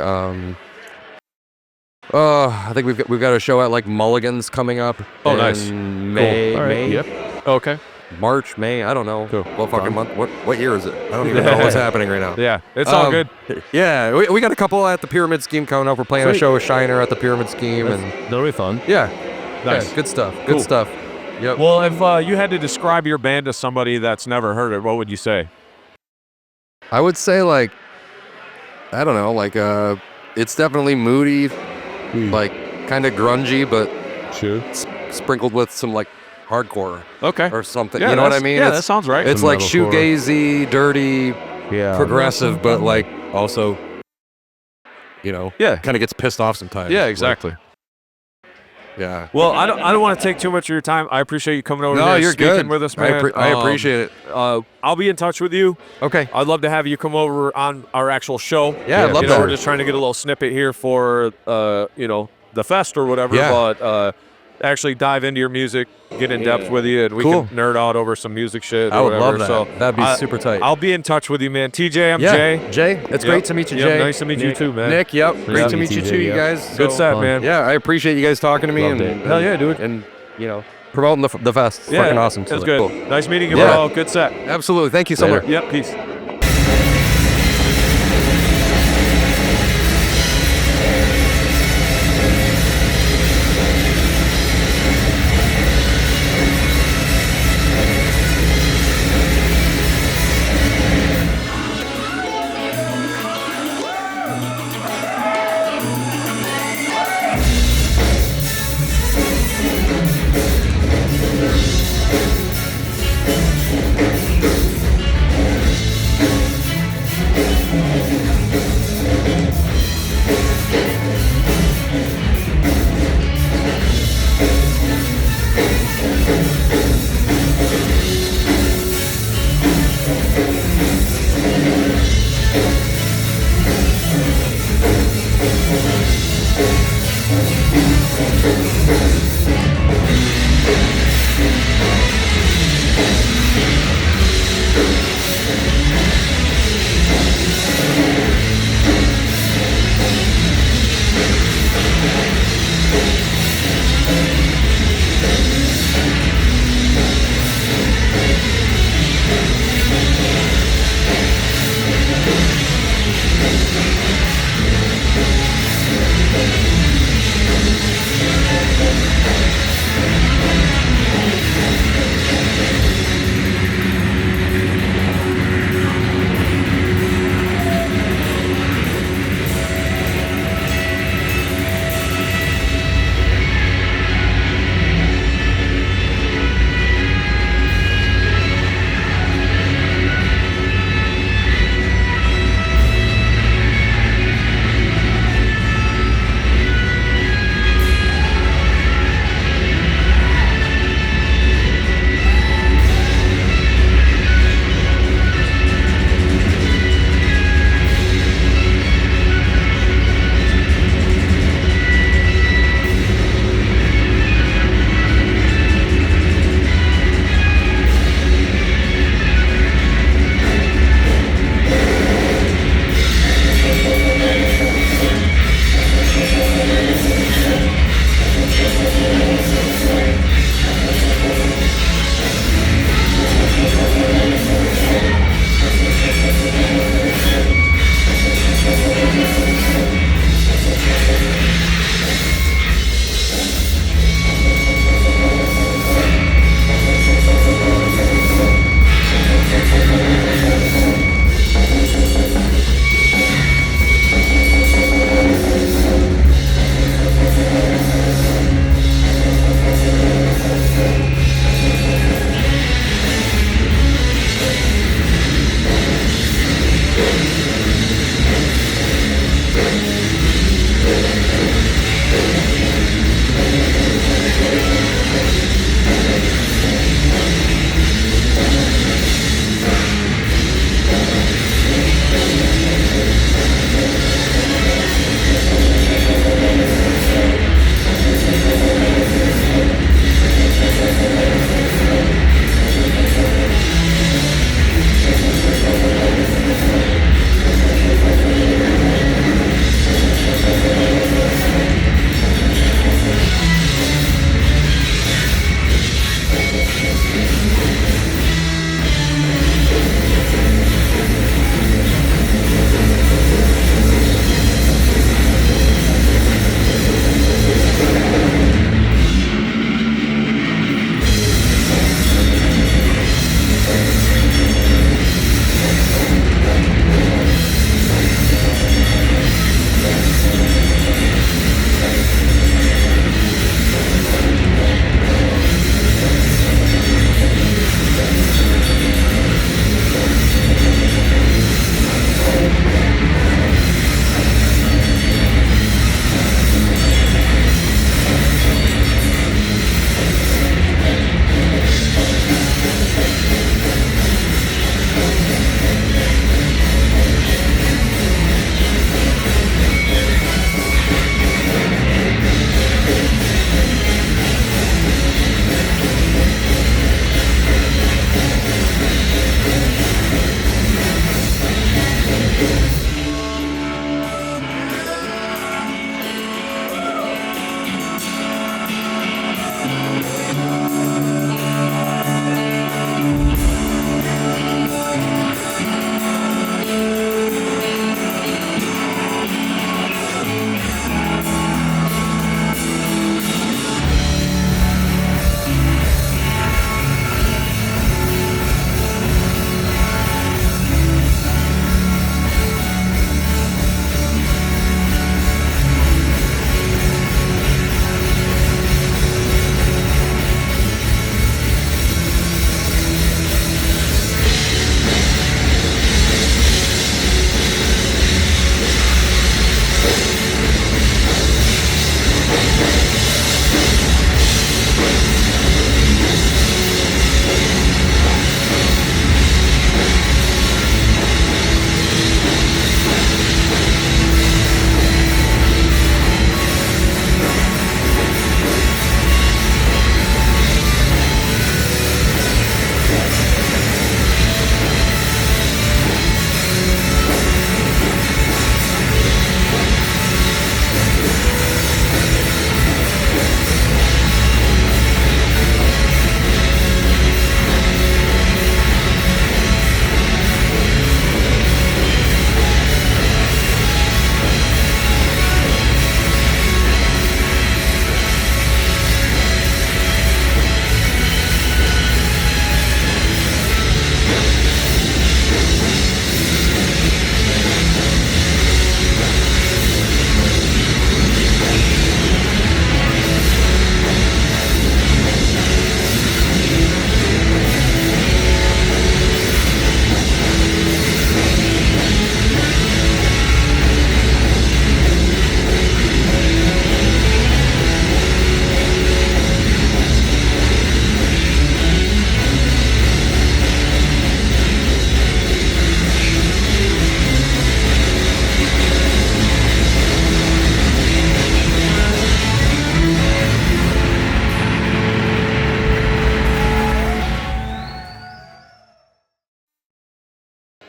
I think we've got a show at like Mulligan's coming up. Oh, nice. May. Cool. May. Yep. Okay. March, May, I don't know. Cool. What fucking month? What year is it? I don't even know what's happening right now. Yeah, it's all good. Yeah, we got a couple at the Pyramid Scheme coming up. We're playing a show with Shiner at the Pyramid Scheme, and that'll be fun. Yeah, nice, good stuff. Cool. Good stuff. Yep. Well, if you had to describe your band to somebody that's never heard it, what would you say? I would say like, I don't know, like it's definitely moody, like kind of grungy, but sprinkled with some like hardcore, or something. Yeah, you know what I mean? Yeah, that sounds right. It's Some like metalcore. shoegazy, dirty, progressive, but like also, you know, kind of gets pissed off sometimes. Yeah, exactly. Yeah. Well, I don't want to take too much of your time. I appreciate you coming over here and speaking with us, man. I appreciate it. I'll be in touch with you. Okay. I'd love to have you come over on our actual show. Yeah, I'd love that. We're just trying to get a little snippet here for you know, the fest or whatever. Yeah. But actually dive into your music, get in depth with you, and we can nerd out over some music shit. I or would whatever. love that. So That'd be super tight. I'll be in touch with you, man. TJ, I'm Jay. Jay, it's great to meet you, Jay. Nice to meet you too, man. Nick, great to meet you too, you guys. Good set, man. Yeah, I appreciate you guys talking to me. Loved and it. Hell yeah, dude. And you know, promoting the fest. It's fucking awesome. That's So good. cool. Nice meeting you, Yeah. bro. Good set. Absolutely. Thank you so much. Yep. Peace.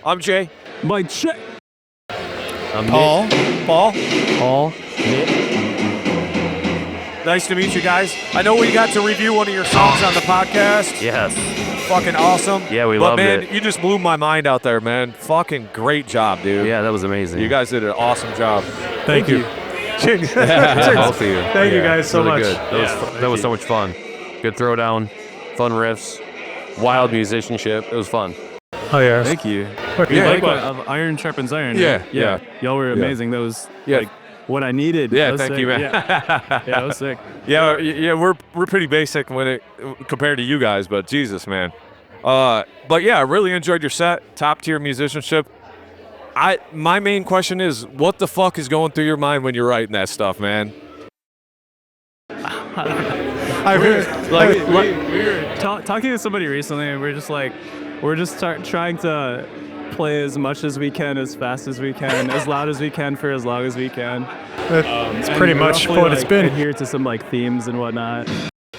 I'm Jay. Mike check. I'm Paul. Nick. Paul. Nick. Nice to meet you guys. I know we got to review one of your songs on the podcast. Yes. Fucking awesome. Yeah, we but loved man, it. you just blew my mind out there, man. Fucking great job, dude. Yeah, that was amazing. You guys did an awesome job. Thank you. Both of you. Thank you guys so really much. Good. That was so much fun. Good throwdown, fun riffs, wild musicianship. It was fun. Oh yeah. Thank you. Yeah, like iron sharpens iron. Yeah. Y'all were amazing. That was like what I needed. Yeah, That was thank sick. you, man. Yeah, that was sick. Yeah, we're pretty basic when it compared to you guys, but Jesus, man. But yeah, I really enjoyed your set. Top tier musicianship. My main question is, what the fuck is going through your mind when you're writing that stuff, man? We were talking to somebody recently, and we're just trying to play as much as we can, as fast as we can, as loud as we can for as long as we can. It's pretty much what it's been. Adhere to some themes and whatnot.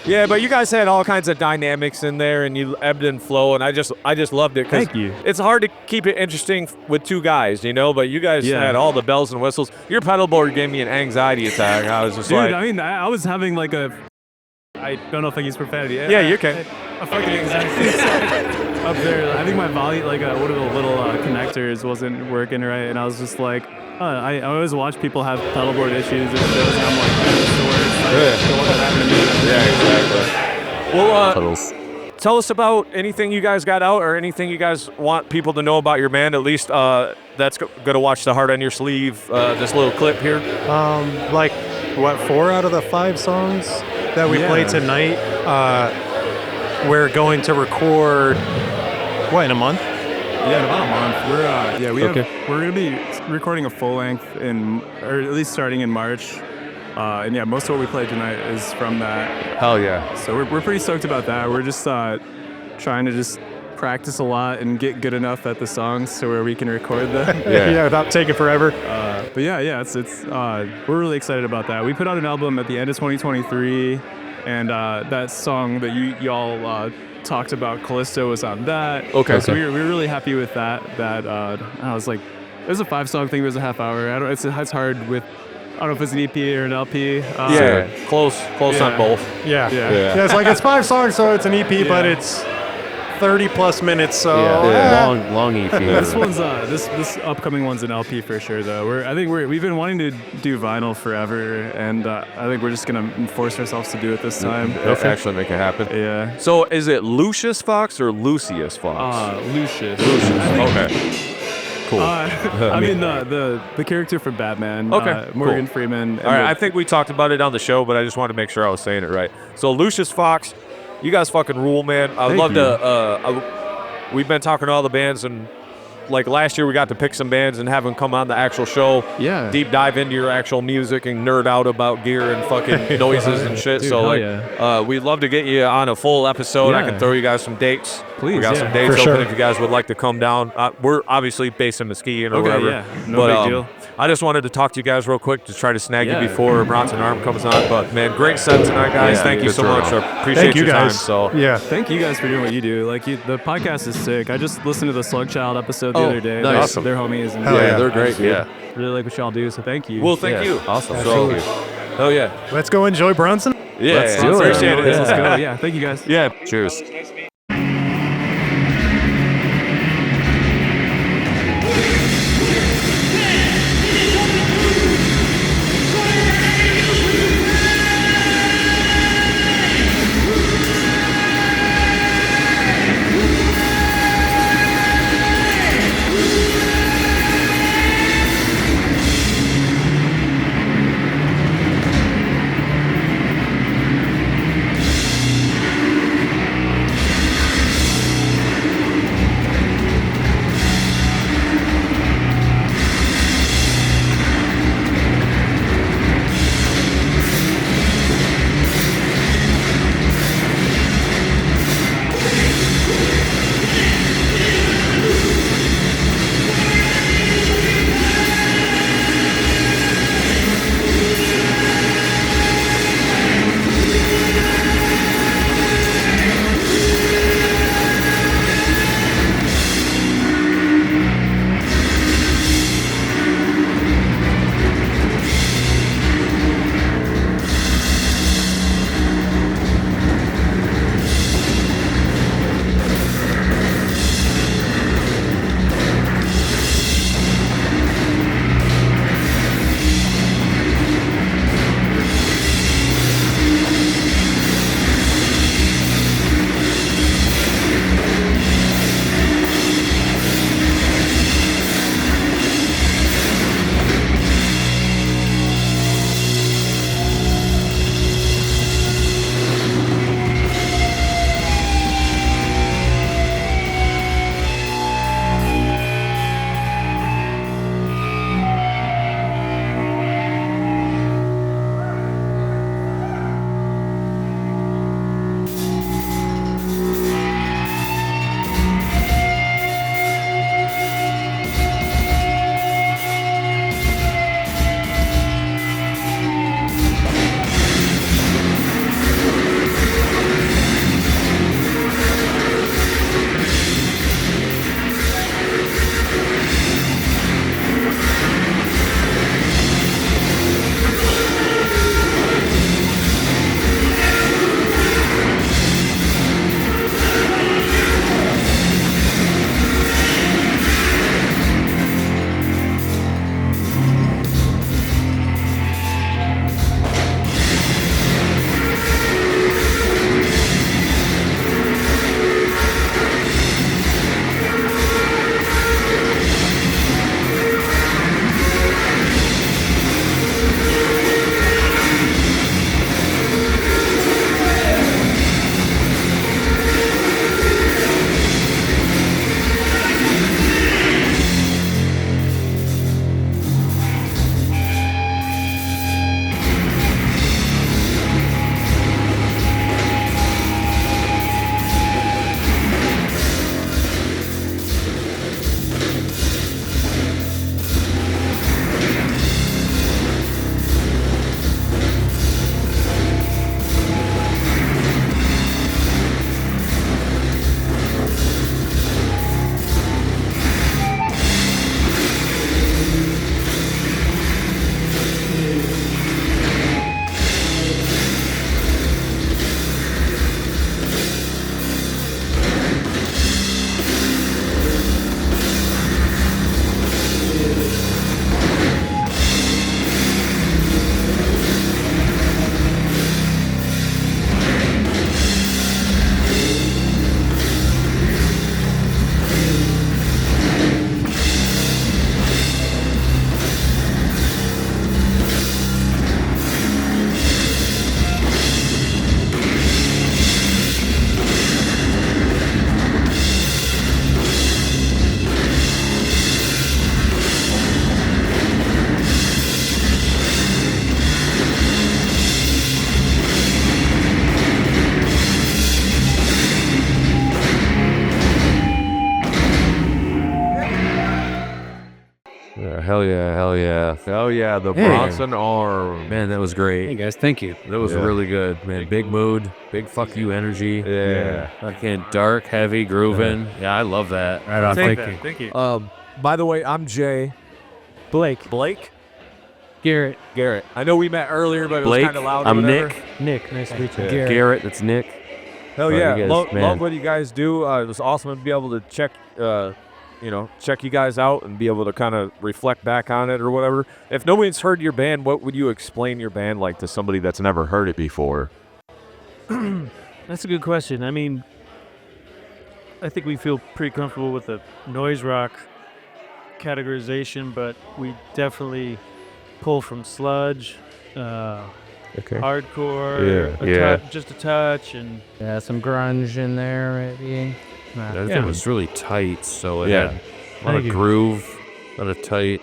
Yeah, but you guys had all kinds of dynamics in there, and you ebbed and flow, and I just loved it. Thank you. It's hard to keep it interesting with two guys, but you guys had all the bells and whistles. Your pedal board gave me an anxiety attack. I was just Dude, like, I mean, I was having I don't know if I use profanity. Yeah, you can. A fucking anxiety up there. I think my volume, one of the little connectors wasn't working right, and I was just like, I always watch people have pedal board issues and shows, and I'm like, don't want that happening to me. Yeah, exactly. Well, tell us about anything you guys got out, or anything you guys want people to know about your band. At least that's gonna watch the heart on your sleeve. This little clip here. 4 out of the 5 songs that we played tonight, we're going to record, in a month? Yeah, in about a month. We're gonna be recording a full length or at least starting in March. And yeah, most of what we played tonight is from that. Hell yeah. So we're pretty stoked about that. We're just trying to just practice a lot and get good enough at the songs to where we can record them. Yeah, without taking forever. But yeah, it's we're really excited about that. We put out an album at the end of 2023, and that song that y'all talked about, Callisto, was on that. Okay. So we were really happy with that. I was like, it was a 5-song thing. It was a half hour. It's hard with. I don't know if it's an EP or an LP. Close on both. Yeah. It's 5 songs, so it's an EP, but it's 30 plus minutes. So long EP. This one's this upcoming one's an LP for sure, though. We've been wanting to do vinyl forever, and I think we're just gonna force ourselves to do it this time. Actually make it happen. Yeah. So is it Lucius Fox or Lucius Fox? Lucius. Okay. Cool. I mean the character from Batman. Okay. Morgan Cool. Freeman. All right. I think we talked about it on the show, but I just wanted to make sure I was saying it right. So Lucius Fox, you guys fucking rule, man. I'd love to. We've been talking to all the bands, and last year we got to pick some bands and have them come on the actual show. Yeah. Deep dive into your actual music and nerd out about gear and fucking noises and shit. Dude, so we'd love to get you on a full episode. Yeah. I can throw you guys some dates. Please, we got some dates open if you guys would like to come down. We're obviously based in Muskegon or whatever. Yeah. No big deal. I just wanted to talk to you guys real quick to try to snag you before Bronson Arm comes on. But man, great set tonight, guys. Thank you so much. I appreciate your time. So thank you guys for doing what you do. The podcast is sick. I just listened to the Slug Child episode the other day. Nice. Awesome. They're homies. And they're great. Yeah. Really like what y'all do. So thank you. Well, thank you. Awesome. So, oh yeah. Let's go enjoy Bronson. Yeah. Let's do it. Appreciate it. Let's go. Yeah. Thank you guys. Yeah. Cheers. Hell yeah. Hell yeah, the Hey. Bronson arm. Man, that was great. Hey guys, thank you. That was Yeah. really good, man. Big mood, big fuck you energy. Yeah. Fucking dark, heavy, grooving. Yeah, I love that. Right on, Thank thank you. Thank you. By the way, I'm Jay. Blake. Blake? Garrett. Garrett. I know we met earlier, but it was Blake, kind of loud. or I'm whatever. Nick. Nick, nice to meet you. Yeah. Garrett, that's Nick. Hell Right, yeah, you guys, love man. what you guys do. It was awesome to be able to check you guys out and be able to kind of reflect back on it or whatever. If nobody's heard your band, what would you explain your band like to somebody that's never heard it before? That's a good question. I mean, I think we feel pretty comfortable with the noise rock categorization, but we definitely pull from sludge, hardcore, just a touch, and Yeah, some grunge in there, maybe. That thing was really tight, so it Yeah. had a lot of groove, a lot of tight.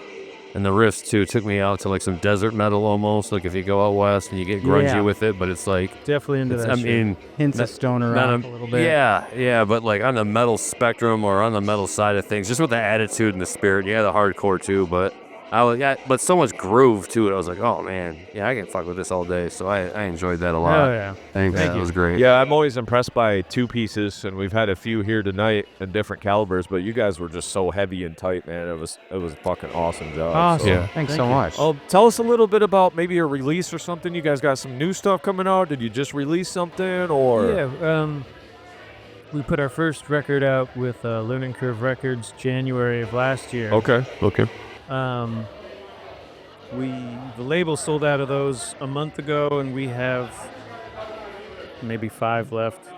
And the riffs, too, took me out to like some desert metal almost, like if you go out west and you get grungy Yeah. with it, but it's like, definitely into that. I mean, Hints of stoner rock a little bit. yeah, but like on the metal spectrum or on the metal side of things, just with the attitude and the spirit, the hardcore too, but but so much groove to it. I was like, oh man, yeah, I can fuck with this all day. So I enjoyed that a lot. Oh yeah. Thanks. That was great. Yeah, I'm always impressed by two pieces, and we've had a few here tonight in different calibers, but you guys were just so heavy and tight, man. It was a fucking awesome job. Awesome. So. Yeah. Thanks so much. Tell us a little bit about maybe a release or something. You guys got some new stuff coming out? Did you just release something, or? Yeah, we put our first record out with Learning Curve Records January of last year. Okay. The label sold out of those a month ago, and we have maybe 5 left.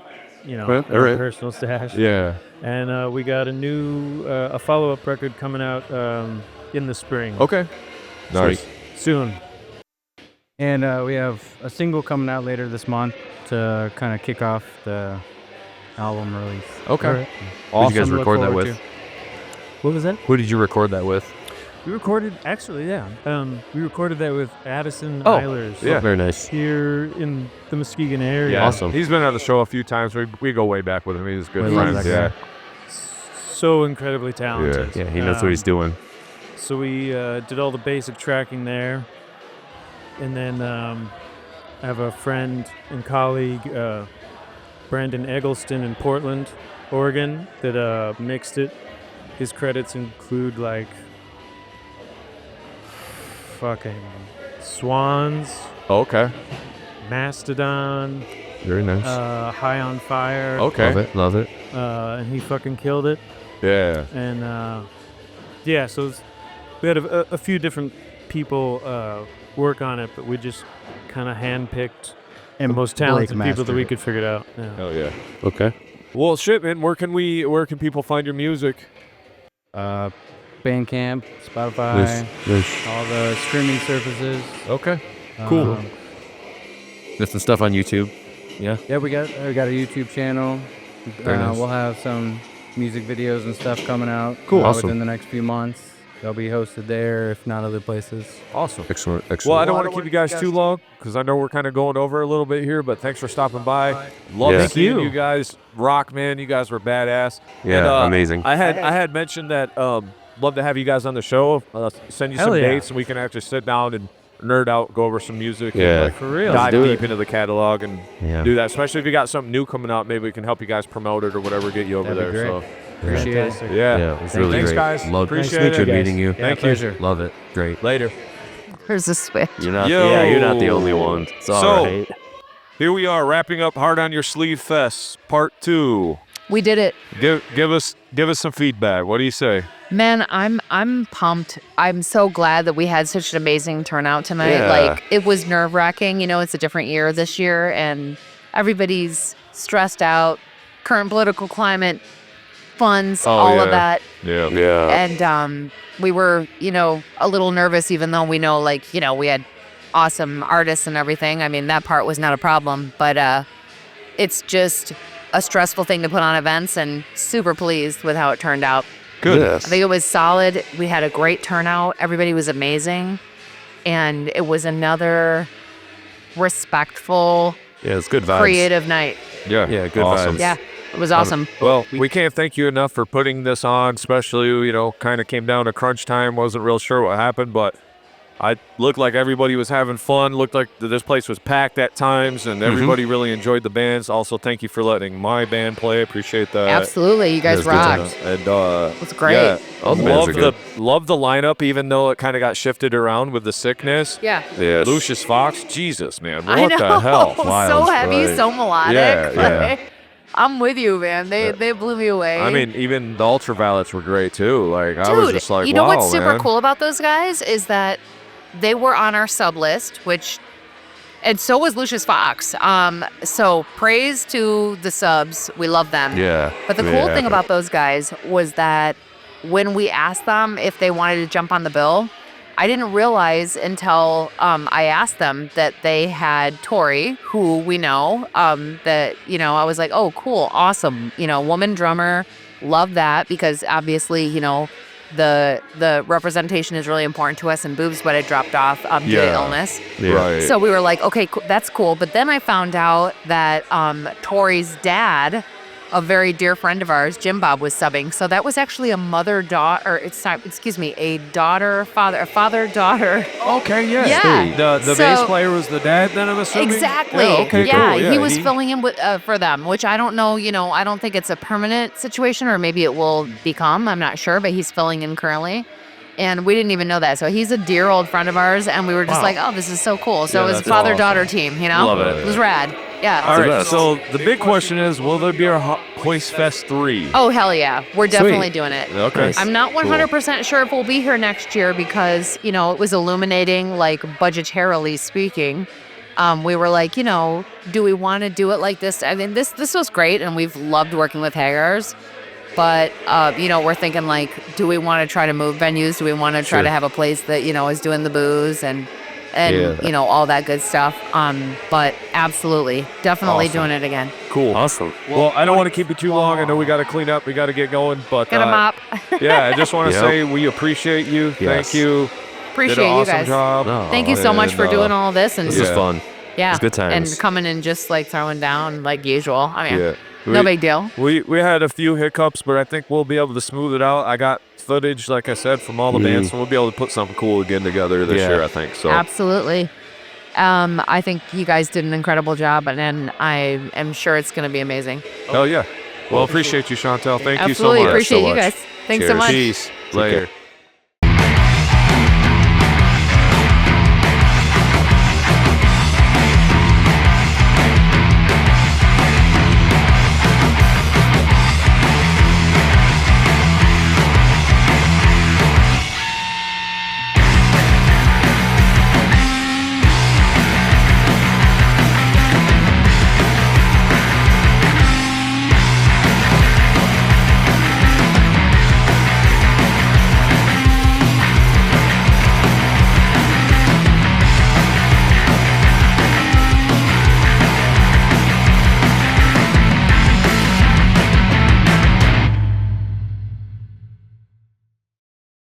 In all our right. personal stash. Yeah. And we got a follow-up record coming out in the spring. Okay. Nice. Soon. And we have a single coming out later this month to kind of kick off the album release. Okay. All right. Who did you guys Look record that forward with? to. What was that? Who did you record that with? We recorded, actually, yeah. We recorded that with Addison Oh, Eilers. yeah. Very nice. Here in the Muskegon area. Yeah. Awesome. He's been on the show a few times. We go way back with him. He's a good We love friend. that Yeah. guy. So incredibly talented. Yeah, he knows what he's doing. So we did all the basic tracking there. And then I have a friend and colleague, Brandon Eggleston in Portland, Oregon, that mixed it. His credits include like fucking Swans, Okay. Mastodon, Very nice. High on Fire. Okay. Love it. And he fucking killed it. Yeah. And so we had a few different people work on it, but we just kind of handpicked the most talented people that we could figure it out. Yeah. Hell yeah. Okay. Well, shit, man. Where can people find your music? Bandcamp, Spotify, all the streaming services. Okay. Cool. There's some stuff on YouTube. Yeah. Yeah, we got a YouTube channel. Very nice. We'll have some music videos and stuff coming out. Cool. Awesome. Within the next few months. They'll be hosted there, if not other places. Awesome. Excellent. Well, I don't want to keep you guys too long because I know we're kind of going over a little bit here, but thanks for stopping by. Love seeing you guys rock, man. You guys were badass. Yeah, amazing. I had mentioned that love to have you guys on the show. Send you some dates and we can actually sit down and nerd out, go over some music. Yeah, and, for real. Dive do deep it. into the catalog and do that. Especially if you got something new coming out, maybe we can help you guys promote it or whatever, get you over That'd be there. great. So. Appreciate it. Yeah. It was really Thanks, great. guys. Appreciate it. Good meeting you. Thank you. pleasure. Love it. Great. Later. There's a switch. You're not. Yo. Yeah, you're not the only one. It's all right. Here we are wrapping up Hard on Your Sleeve Fest Part 2. We did it. Give us some feedback. What do you say? Man, I'm pumped. I'm so glad that we had such an amazing turnout tonight. Yeah. Like, it was nerve-wracking. It's a different year this year, and everybody's stressed out. Current political climate, funds, all of that. Yeah. And we were, a little nervous, even though we know, we had awesome artists and everything. I mean, that part was not a problem, but it's just a stressful thing to put on events, and super pleased with how it turned out. Good. I think it was solid. We had a great turnout. Everybody was amazing. And it was another respectful, Yeah, it's good vibes. creative night. Yeah. Yeah, good Awesome. vibes. Yeah. It was awesome. Well, we can't thank you enough for putting this on, especially, kind of came down to crunch time. Wasn't real sure what happened, but I looked like everybody was having fun. Looked like this place was packed at times, and everybody really enjoyed the bands. Also, thank you for letting my band play. Appreciate that. Absolutely. You guys rocked. And it's great. Yeah, All the bands are good. love the lineup, even though it kind of got shifted around with the sickness. Yeah. Yes. Lucius Fox, Jesus, man, what I know. the hell? So heavy, so melodic. Yeah. I'm with you, man. They blew me away. I mean, even the Ultraviolets were great too. Like, I Dude, was just like, you know wow, what's super man. cool about those guys is that they were on our sub list, and so was Lucius Fox. So praise to the subs. We love them. Yeah. But the cool thing about those guys was that when we asked them if they wanted to jump on the bill, I didn't realize until I asked them that they had Tori, who we know, that, I was like, oh, cool, awesome. Woman drummer, love that, because obviously, the representation is really important to us, and Boobs Sweat had dropped off due to illness. Yeah. Right. So we were like, okay, that's cool. But then I found out that Tori's dad, a very dear friend of ours, Jim Bob, was subbing. So that was actually a father-daughter. Okay, yeah. Yeah. The bass player was the dad, then I'm assuming? Exactly. Yeah, okay, cool. Yeah, he was filling in for them, which I don't know, I don't think it's a permanent situation, or maybe it will become, I'm not sure, but he's filling in currently. And we didn't even know that. So he's a dear old friend of ours, and we were just like, oh, this is so cool. So it was father-daughter team, Love it. It was rad. Yeah. All right, so the big question is, will there be a Hoist Fest 3? Oh, hell yeah. We're definitely doing it. Okay. I'm not 100% sure if we'll be here next year because, it was illuminating, like, budgetarily speaking. We were like, do we want to do it like this? I mean, this was great, and we've loved working with Haggars. But, we're thinking, like, do we want to try to move venues? Do we want to try to have a place that, is doing the booze and all that good stuff? But absolutely, definitely doing it again. Cool. Awesome. Well, I don't want to keep it too long. I know we got to clean up. We got to get going. But Get a mop. yeah, I just want to say we appreciate you. Yes. Thank you. Appreciate Did an you awesome guys. job. No, Thank you so much for doing all this. And This is fun. Yeah. It's good times. And coming and just, like, throwing down like usual. I mean, Yeah. no big deal. We had a few hiccups, but I think we'll be able to smooth it out. I got footage, like I said, from all the bands, so we'll be able to put something cool again together this year, I think. So Absolutely. I think you guys did an incredible job, and I am sure it's going to be amazing. Hell yeah. Well, appreciate you, Chantel. Thank you so Absolutely much. appreciate you guys. Thanks so Cheers. much. Peace. Later. care.